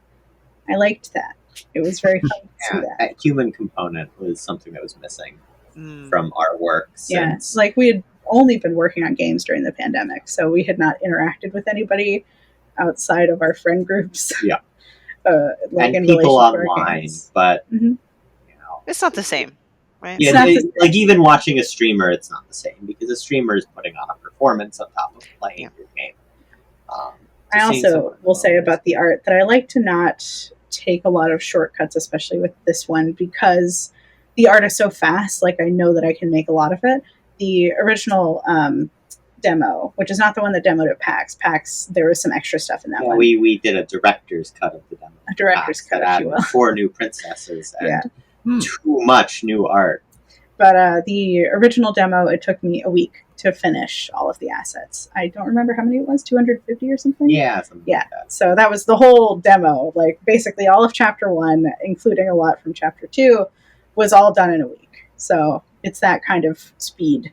I liked that. It was very fun to see that. That human component was something that was missing from our work. Yeah, Since, like we had only been working on games during the pandemic, so we had not interacted with anybody outside of our friend groups. Yeah. Like and in people relation to our online, games. but Mhm. you know, It's not the same, right? yeah, It's not the like even watching a streamer, it's not the same because a streamer is putting on a performance on top of playing your game. I also will say about the art that I like to not take a lot of shortcuts, especially with this one, because the art is so fast. Like, I know that I can make a lot of it. The original demo, which is not the one that demoed at PAX. PAX, there was some extra stuff in that one. We did a director's cut of the demo. A director's cut, that if you added will. 4 new princesses and Yeah. too much new art. But the original demo, it took me a week to finish all of the assets. I don't remember how many it was, 250 or something? Yeah, something like that. So that was the whole demo. Like, basically all of Chapter 1, including a lot from Chapter 2, was all done in a week. So it's that kind of speed.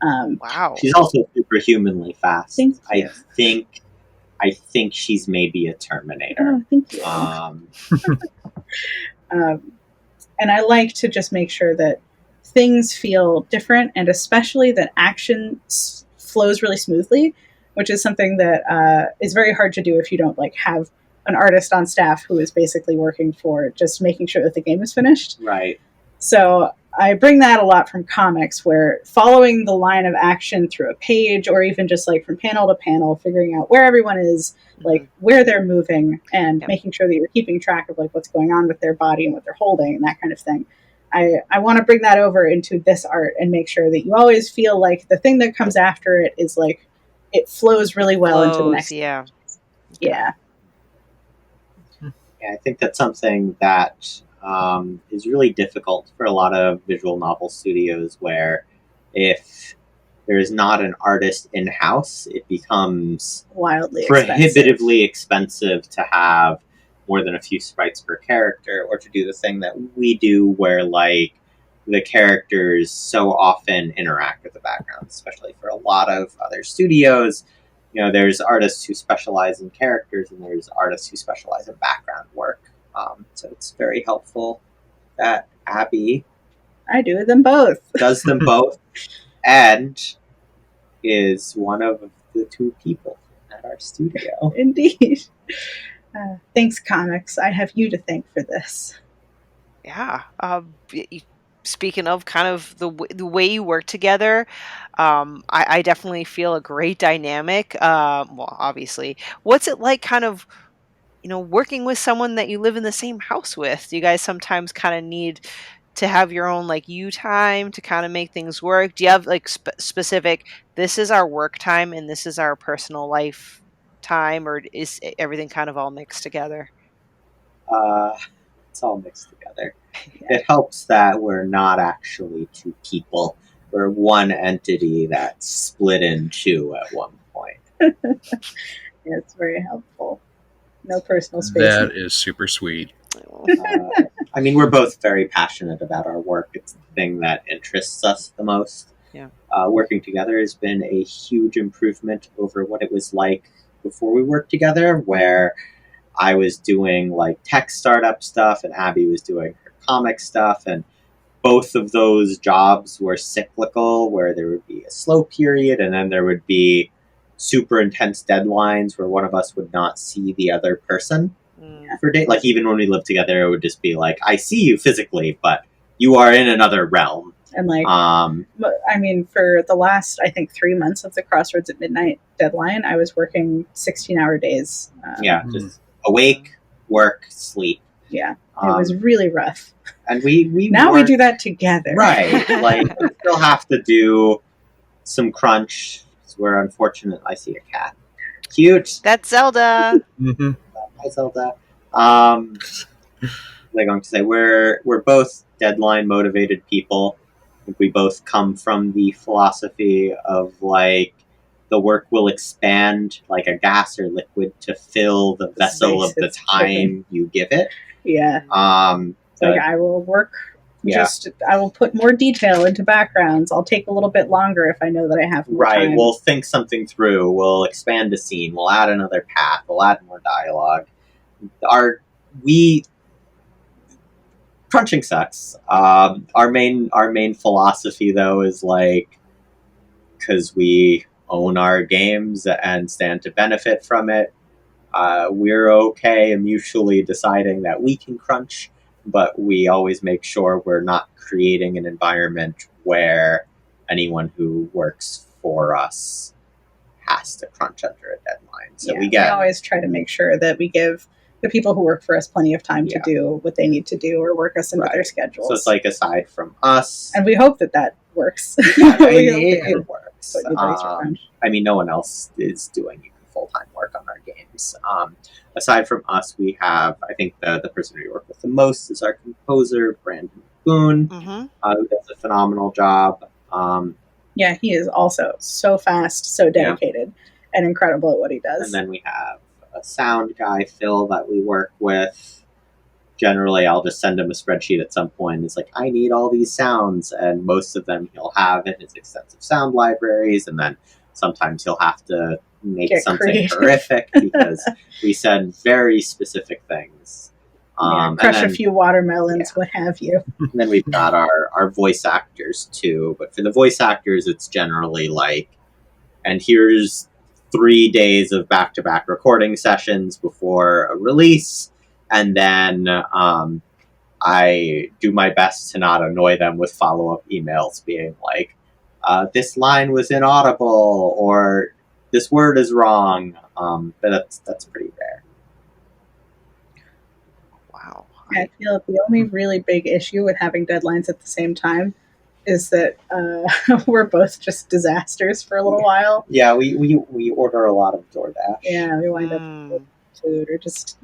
Wow. She's also superhumanly fast. Thank you. I think she's maybe a Terminator. Oh, thank you. And I like to just make sure that things feel different, and especially that action flows really smoothly, which is something that is very hard to do if you don't like have an artist on staff who is basically working for just making sure that the game is finished. Right. So I bring that a lot from comics, where following the line of action through a page, or even just like from panel to panel, figuring out where everyone is, like where they're moving, and making sure that you're keeping track of like what's going on with their body and what they're holding and that kind of thing. I want to bring that over into this art and make sure that you always feel like the thing that comes after it is like, it flows really well into the next. Yeah. Yeah. Yeah, I think that's something that is really difficult for a lot of visual novel studios, where if there's not an artist in-house, it becomes wildly prohibitively expensive to have more than a few sprites per character, or to do the thing that we do where like the characters so often interact with the background, especially for a lot of other studios. You know, there's artists who specialize in characters and there's artists who specialize in background work. So it's very helpful that Abby I do them both. does them both and is one of the 2 people at our studio. Indeed. Thanks, comics. I have you to thank for this. Yeah. Speaking of kind of the way you work together, I definitely feel a great dynamic. Well, obviously, what's it like kind of, working with someone that you live in the same house with? Do you guys sometimes kind of need to have your own like you time to kind of make things work? Do you have like specific, this is our work time and this is our personal life time, or is everything kind of all mixed together? It's all mixed together. Yeah. It helps that we're not actually 2 people. We're one entity that's split in 2 at one point. Yeah, it's very helpful. No personal space. That is super sweet. I mean, we're both very passionate about our work. It's the thing that interests us the most. Yeah. Working together has been a huge improvement over what it was like before we worked together, where I was doing like tech startup stuff and Abby was doing her comic stuff, and both of those jobs were cyclical, where there would be a slow period and then there would be super intense deadlines where one of us would not see the other person for day. Like even when we lived together, it would just be like, I see you physically, but you are in another realm. And like, I mean, for the last, I think 3 months of the Crossroads at Midnight deadline, I was working 16-hour days. Just awake, work, sleep. Yeah, it was really rough. And we we do that together. Right. Like, we still have to do some crunch. We're unfortunate. I see a cat. Cute. That's Zelda. Mm-hmm. Hi, Zelda. What was I going to say? We're both deadline motivated people. I think we both come from the philosophy of like the work will expand like a gas or liquid to fill the vessel of the time you give it. Yeah. Like I will work. I will put more detail into backgrounds. I'll take a little bit longer if I know that I have more time. We'll think something through. We'll expand a scene. We'll add another path. We'll add more dialogue. Crunching sucks. Our main philosophy though is like, because we own our games and stand to benefit from it, we're okay mutually deciding that we can crunch, but we always make sure we're not creating an environment where anyone who works for us has to crunch under a deadline. So we always try to make sure that we give the people who work for us plenty of time to do what they need to do or work us into their schedules. So it's like aside from us. And we hope that works. It works. weeks. Put you the extra crunch. I mean, no one else is doing even full-time work on our games. Aside from us, we have, I think the person we work with the most is our composer, Brandon Boone, who does a phenomenal job. Yeah, he is also so fast, so dedicated, and incredible at what he does. And then we have a sound guy, Phil, that we work with. Generally, I'll just send him a spreadsheet at some point. It's like, I need all these sounds, and most of them he'll have in his extensive sound libraries, and then sometimes he'll have to make something horrific because we said very specific things. Crush a few watermelons, what have you. And then we've got our voice actors too, but for the voice actors, it's generally like, and here's 3 days of back-to-back recording sessions before a release, and then I do my best to not annoy them with follow-up emails being like, this line was inaudible, or this word is wrong. But that's pretty rare. Wow. Yeah, I feel the only really big issue with having deadlines at the same time is that we're both just disasters for a little while. Yeah, we order a lot of DoorDash. Yeah, we wind up with food or just,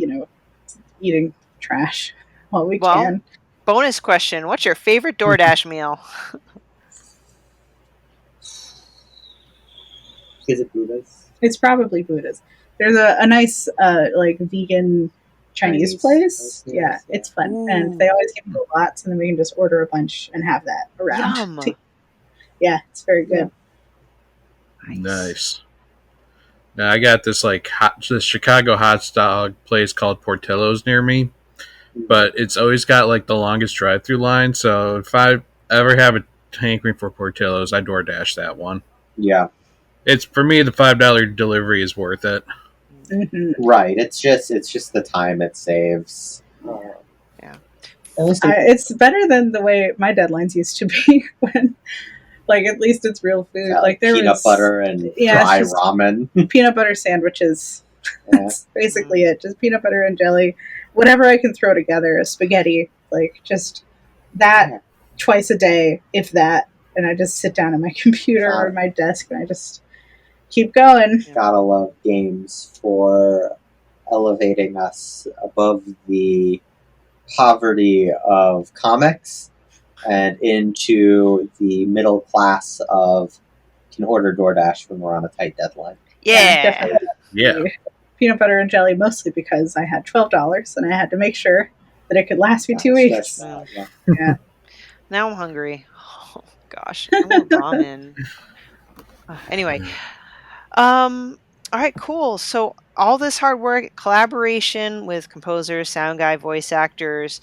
eating trash while we can. Bonus question. What's your favorite DoorDash meal? Is it Buddha's? It's probably Buddha's. There's a nice vegan Chinese place. Yeah, it's fun. Ooh. And they always give you lots, and then we can just order a bunch and have that around. Yum. Yeah, it's very good. Nice. Now I got this this Chicago hot dog place called Portillo's near me, but it's always got the longest drive-through line. So if I ever have a hankering for Portillo's, I DoorDash that one. Yeah, it's for me the $5 delivery is worth it. Mm-hmm. Right. It's just the time it saves. Yeah. It's better than the way my deadlines used to be when. At least it's real food. Yeah, there peanut butter and dry ramen. Peanut butter sandwiches. That's basically it. Just peanut butter and jelly. Whatever I can throw together. A spaghetti. Just that twice a day, if that. And I just sit down at my computer or my desk and I just keep going. Gotta love games for elevating us above the poverty of comics and into the middle class of can order DoorDash when we're on a tight deadline. Yeah. Yeah. Peanut butter and jelly, mostly because I had $12 and I had to make sure that it could last me 2 weeks. Yeah. Now I'm hungry. Oh, gosh. I want ramen. Anyway. All right, cool. So all this hard work, collaboration with composers, sound guy, voice actors,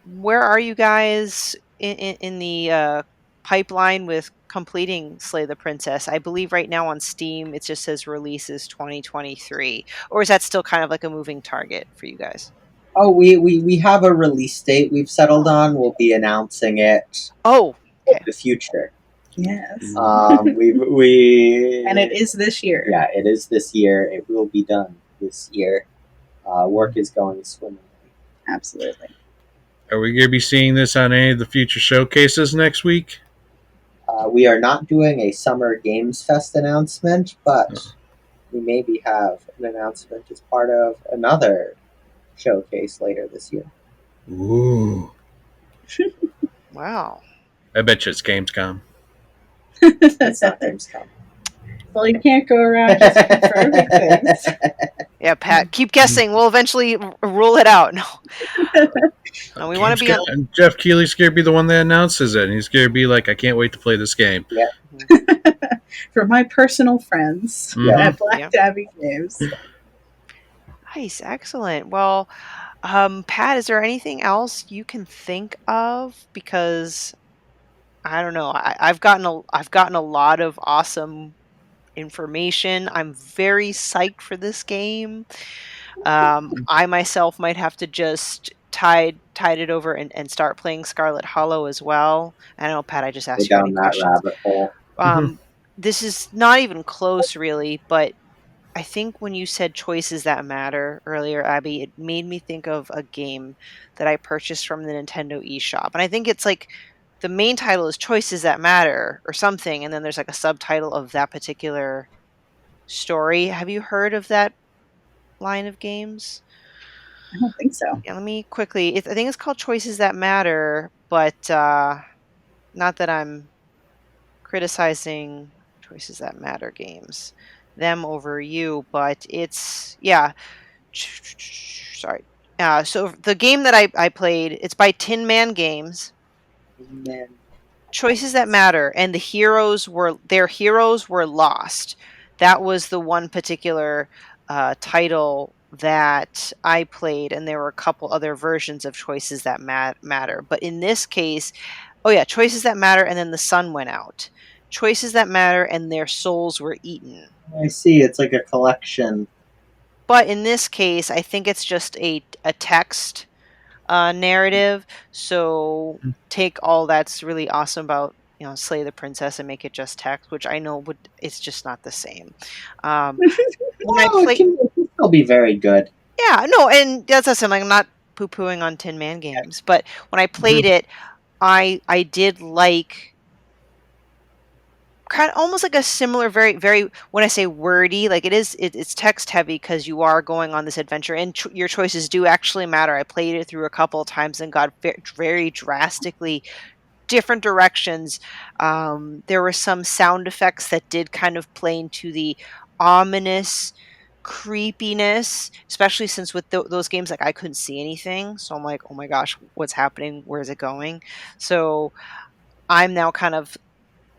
where are you guys in the pipeline with completing Slay the Princess? I believe right now on Steam it just says releases 2023. Or is that still kind of like a moving target for you guys? Oh, we have a release date we've settled on. We'll be announcing it in the future. Yes. We and it is this year. Yeah, it is this year. It will be done this year. Work is going swimmingly. Absolutely. Are we going to be seeing this on any of the future showcases next week? We are not doing a Summer Games Fest announcement, but we maybe have an announcement as part of another showcase later this year. Ooh. Wow. I bet you it's Gamescom. It's not Gamescom. Well, you can't go around just confirming things. Yeah, Pat, keep guessing. We'll eventually rule it out. No, we want to be on. Jeff Keighley's going to be the one that announces it, and he's going to be like, I can't wait to play this game. Yeah. For my personal friends at Black Tabby Games. Nice, excellent. Well, Pat, is there anything else you can think of? Because I don't know. I've gotten a lot of awesome information. I'm very psyched for this game. I myself might have to just tide it over and start playing Scarlet Hollow as well. I know, Pat, I just asked you any questions. Rabbit hole. This is not even close, really, but I think when you said choices that matter earlier, Abby, it made me think of a game that I purchased from the Nintendo eShop. And I think it's the main title is Choices That Matter or something, and then there's like a subtitle of that particular story. Have you heard of that line of games? I don't think so. Yeah, let me quickly. I think it's called Choices That Matter, but not that I'm criticizing Choices That Matter games, them over you, but it's Sorry. So the game that I played, it's by Tin Man Games. Man. Choices That Matter, and their heroes were lost. That was the one particular title that I played, and there were a couple other versions of Choices That Matter. But in this case, Choices That Matter, and then the sun went out. Choices That Matter, and their souls were eaten. I see. It's like a collection. But in this case, I think it's just a text narrative. So take all that's really awesome about Slay the Princess and make it just text, which I know it's just not the same. When I play, it can still be very good. Yeah, no, and that's something. I'm not poo-pooing on Tin Man Games, but when I played it, I did like kind of almost like a similar, very, very, when I say wordy, like it's text heavy because you are going on this adventure and your choices do actually matter. I played it through a couple of times and got very drastically different directions. There were some sound effects that did kind of play into the ominous creepiness, especially since with those games, like I couldn't see anything. So I'm like, oh my gosh, what's happening? Where's it going? So I'm now kind of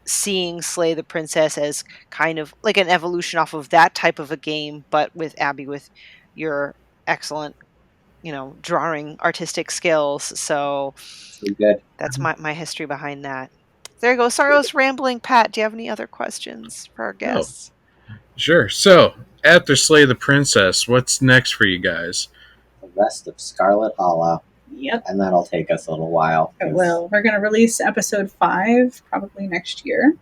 seeing Slay the Princess as kind of like an evolution off of that type of a game, but with Abby, with your excellent, drawing artistic skills. So good. That's my history behind that. There you go. Sorry, I was rambling. Pat, do you have any other questions for our guests? Oh, sure. So, after Slay the Princess, what's next for you guys? The rest of Scarlet Hollow. Yep. And that'll take us a little while. Well, we're going to release episode 5 probably next year.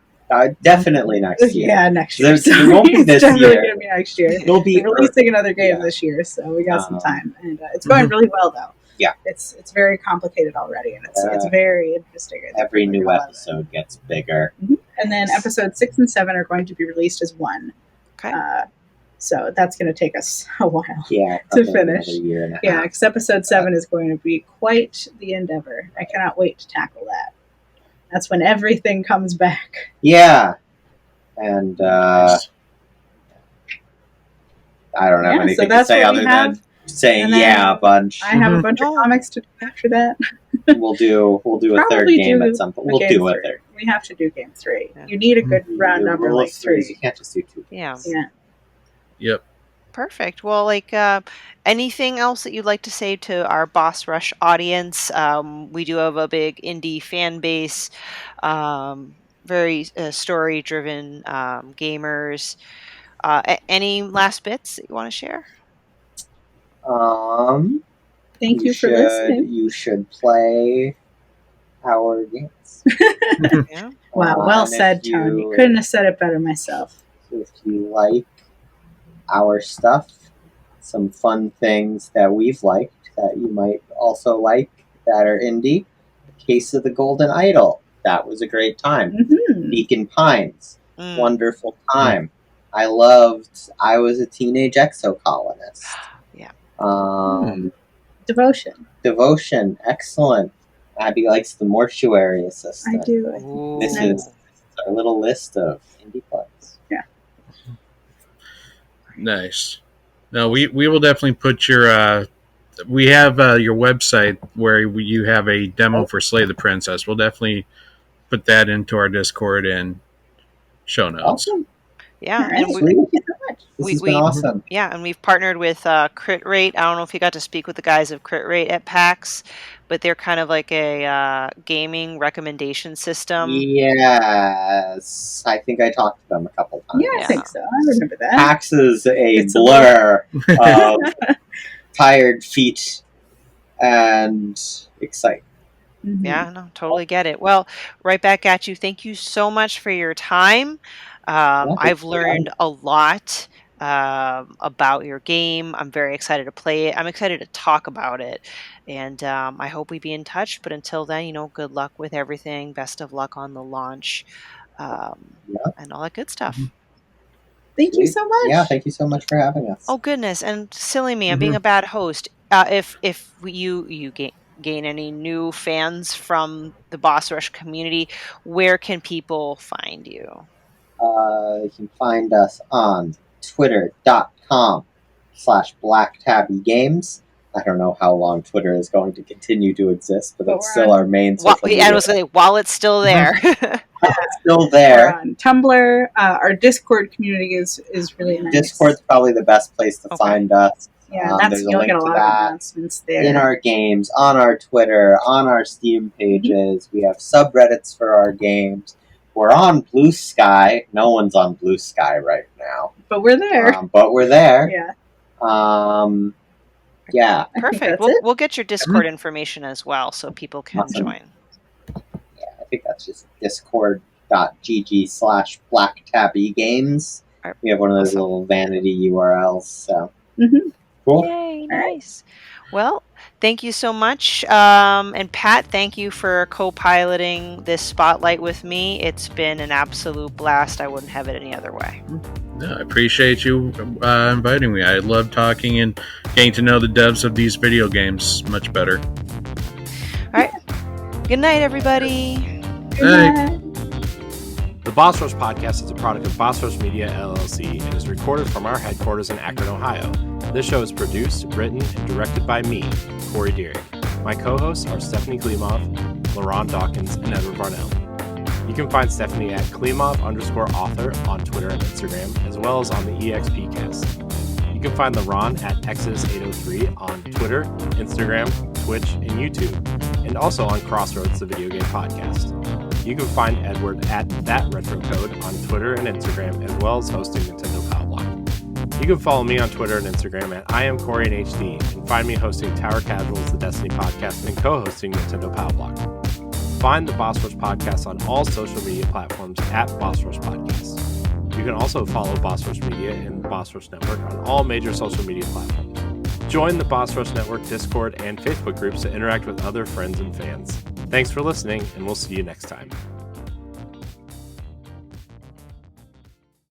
Definitely next year. Yeah, next year. It won't be this definitely year. going to be next year. It'll be We're releasing another game this year, so we got some time. And it's going really well, though. Yeah. It's very complicated already, and it's very interesting. Every new episode gets bigger. Mm-hmm. And then episodes 6 and 7 are going to be released as one. Okay. So that's going to take us a while to finish. Year and a half. Yeah, because episode 7 is going to be quite the endeavor. I cannot wait to tackle that. That's when everything comes back. Yeah. And I don't have anything to say other than saying a bunch. I have a bunch of comics to do after that. We'll do a third game at some point. We'll do a third. We have to do game 3. Yeah. You need a good round number like 3. You can't just do 2. Yeah. Yep. Perfect. Well, anything else that you'd like to say to our Boss Rush audience? We do have a big indie fan base, very story-driven gamers. Any last bits that you want to share? Thank you for listening. You should play our games. Yeah. Wow, well said, Tony. Couldn't have said it better myself. If you like our stuff, some fun things that we've liked that you might also like that are indie. Case of the Golden Idol. That was a great time. Mm-hmm. Beacon Pines. Wonderful time. I was a teenage exocolonist. Yeah. Devotion. Excellent. Abby likes the mortuary assistant. I do. This is our little list of indie plays. Yeah. Nice. No, we will definitely put your we have your website where you have a demo for Slay the Princess. We'll definitely put that into our Discord and show notes. Awesome. Yeah, and thank you so much. This has been awesome. Yeah, and we've partnered with Crit Rate. I don't know if you got to speak with the guys of Crit Rate at PAX, but they're kind of like a gaming recommendation system. Yes, I think I talked to them a couple times. Yeah, I think so. I remember that. PAX is a blur of tired feet and excitement. Mm-hmm. Yeah, no, totally get it. Well, right back at you. Thank you so much for your time. I've learned a lot. about your game. I'm very excited to play it. I'm excited to talk about it. And I hope we be in touch. But until then, good luck with everything. Best of luck on the launch and all that good stuff. Thank you so much. Yeah, thank you so much for having us. Oh, goodness. And silly me, I'm being a bad host. If you gain any new fans from the Boss Rush community, where can people find you? You can find us on twitter.com/BlackTabbyGames. I don't know how long Twitter is going to continue to exist, but it's still our main social media. I was going to say, while it's still there. It's still there. We're on Tumblr. Our Discord community is really nice. Discord's probably the best place to find us. Yeah, you'll get a lot of announcements there. In our games, on our Twitter, on our Steam pages. We have subreddits for our games. We're on Blue Sky. No one's on Blue Sky right now. But we're there. Yeah. Yeah. Perfect. We'll get your Discord information as well so people can join. Yeah, I think that's just discord.gg/BlackTabbyGames. We have one of those little vanity URLs. So cool. Yay, nice. Well, thank you so much. And Pat, thank you for co-piloting this spotlight with me. It's been an absolute blast. I wouldn't have it any other way. I appreciate you inviting me. I love talking and getting to know the devs of these video games much better. All right. Good night, everybody. Good night. The Boss Rush Podcast is a product of Boss Rush Media, LLC, and is recorded from our headquarters in Akron, Ohio. This show is produced, written, and directed by me, Corey Deering. My co-hosts are Stephanie Klimov, LaRon Dawkins, and Edward Varnell. You can find Stephanie at Klimov_author on Twitter and Instagram, as well as on the EXPcast. You can find LaRon at Exodus803 on Twitter, Instagram, Twitch, and YouTube, and also on Crossroads, the video game podcast. You can find Edward at ThatRetroCode on Twitter and Instagram, as well as hosting Nintendo Power Block. You can follow me on Twitter and Instagram at IamCoreyInHD, and find me hosting Tower Casuals, the Destiny podcast, and co-hosting Nintendo Power Block. Find the Boss Rush Podcast on all social media platforms at Boss Rush Podcast. You can also follow Boss Rush Media and the Boss Rush Network on all major social media platforms. Join the Boss Rush Network Discord and Facebook groups to interact with other friends and fans. Thanks for listening, and we'll see you next time.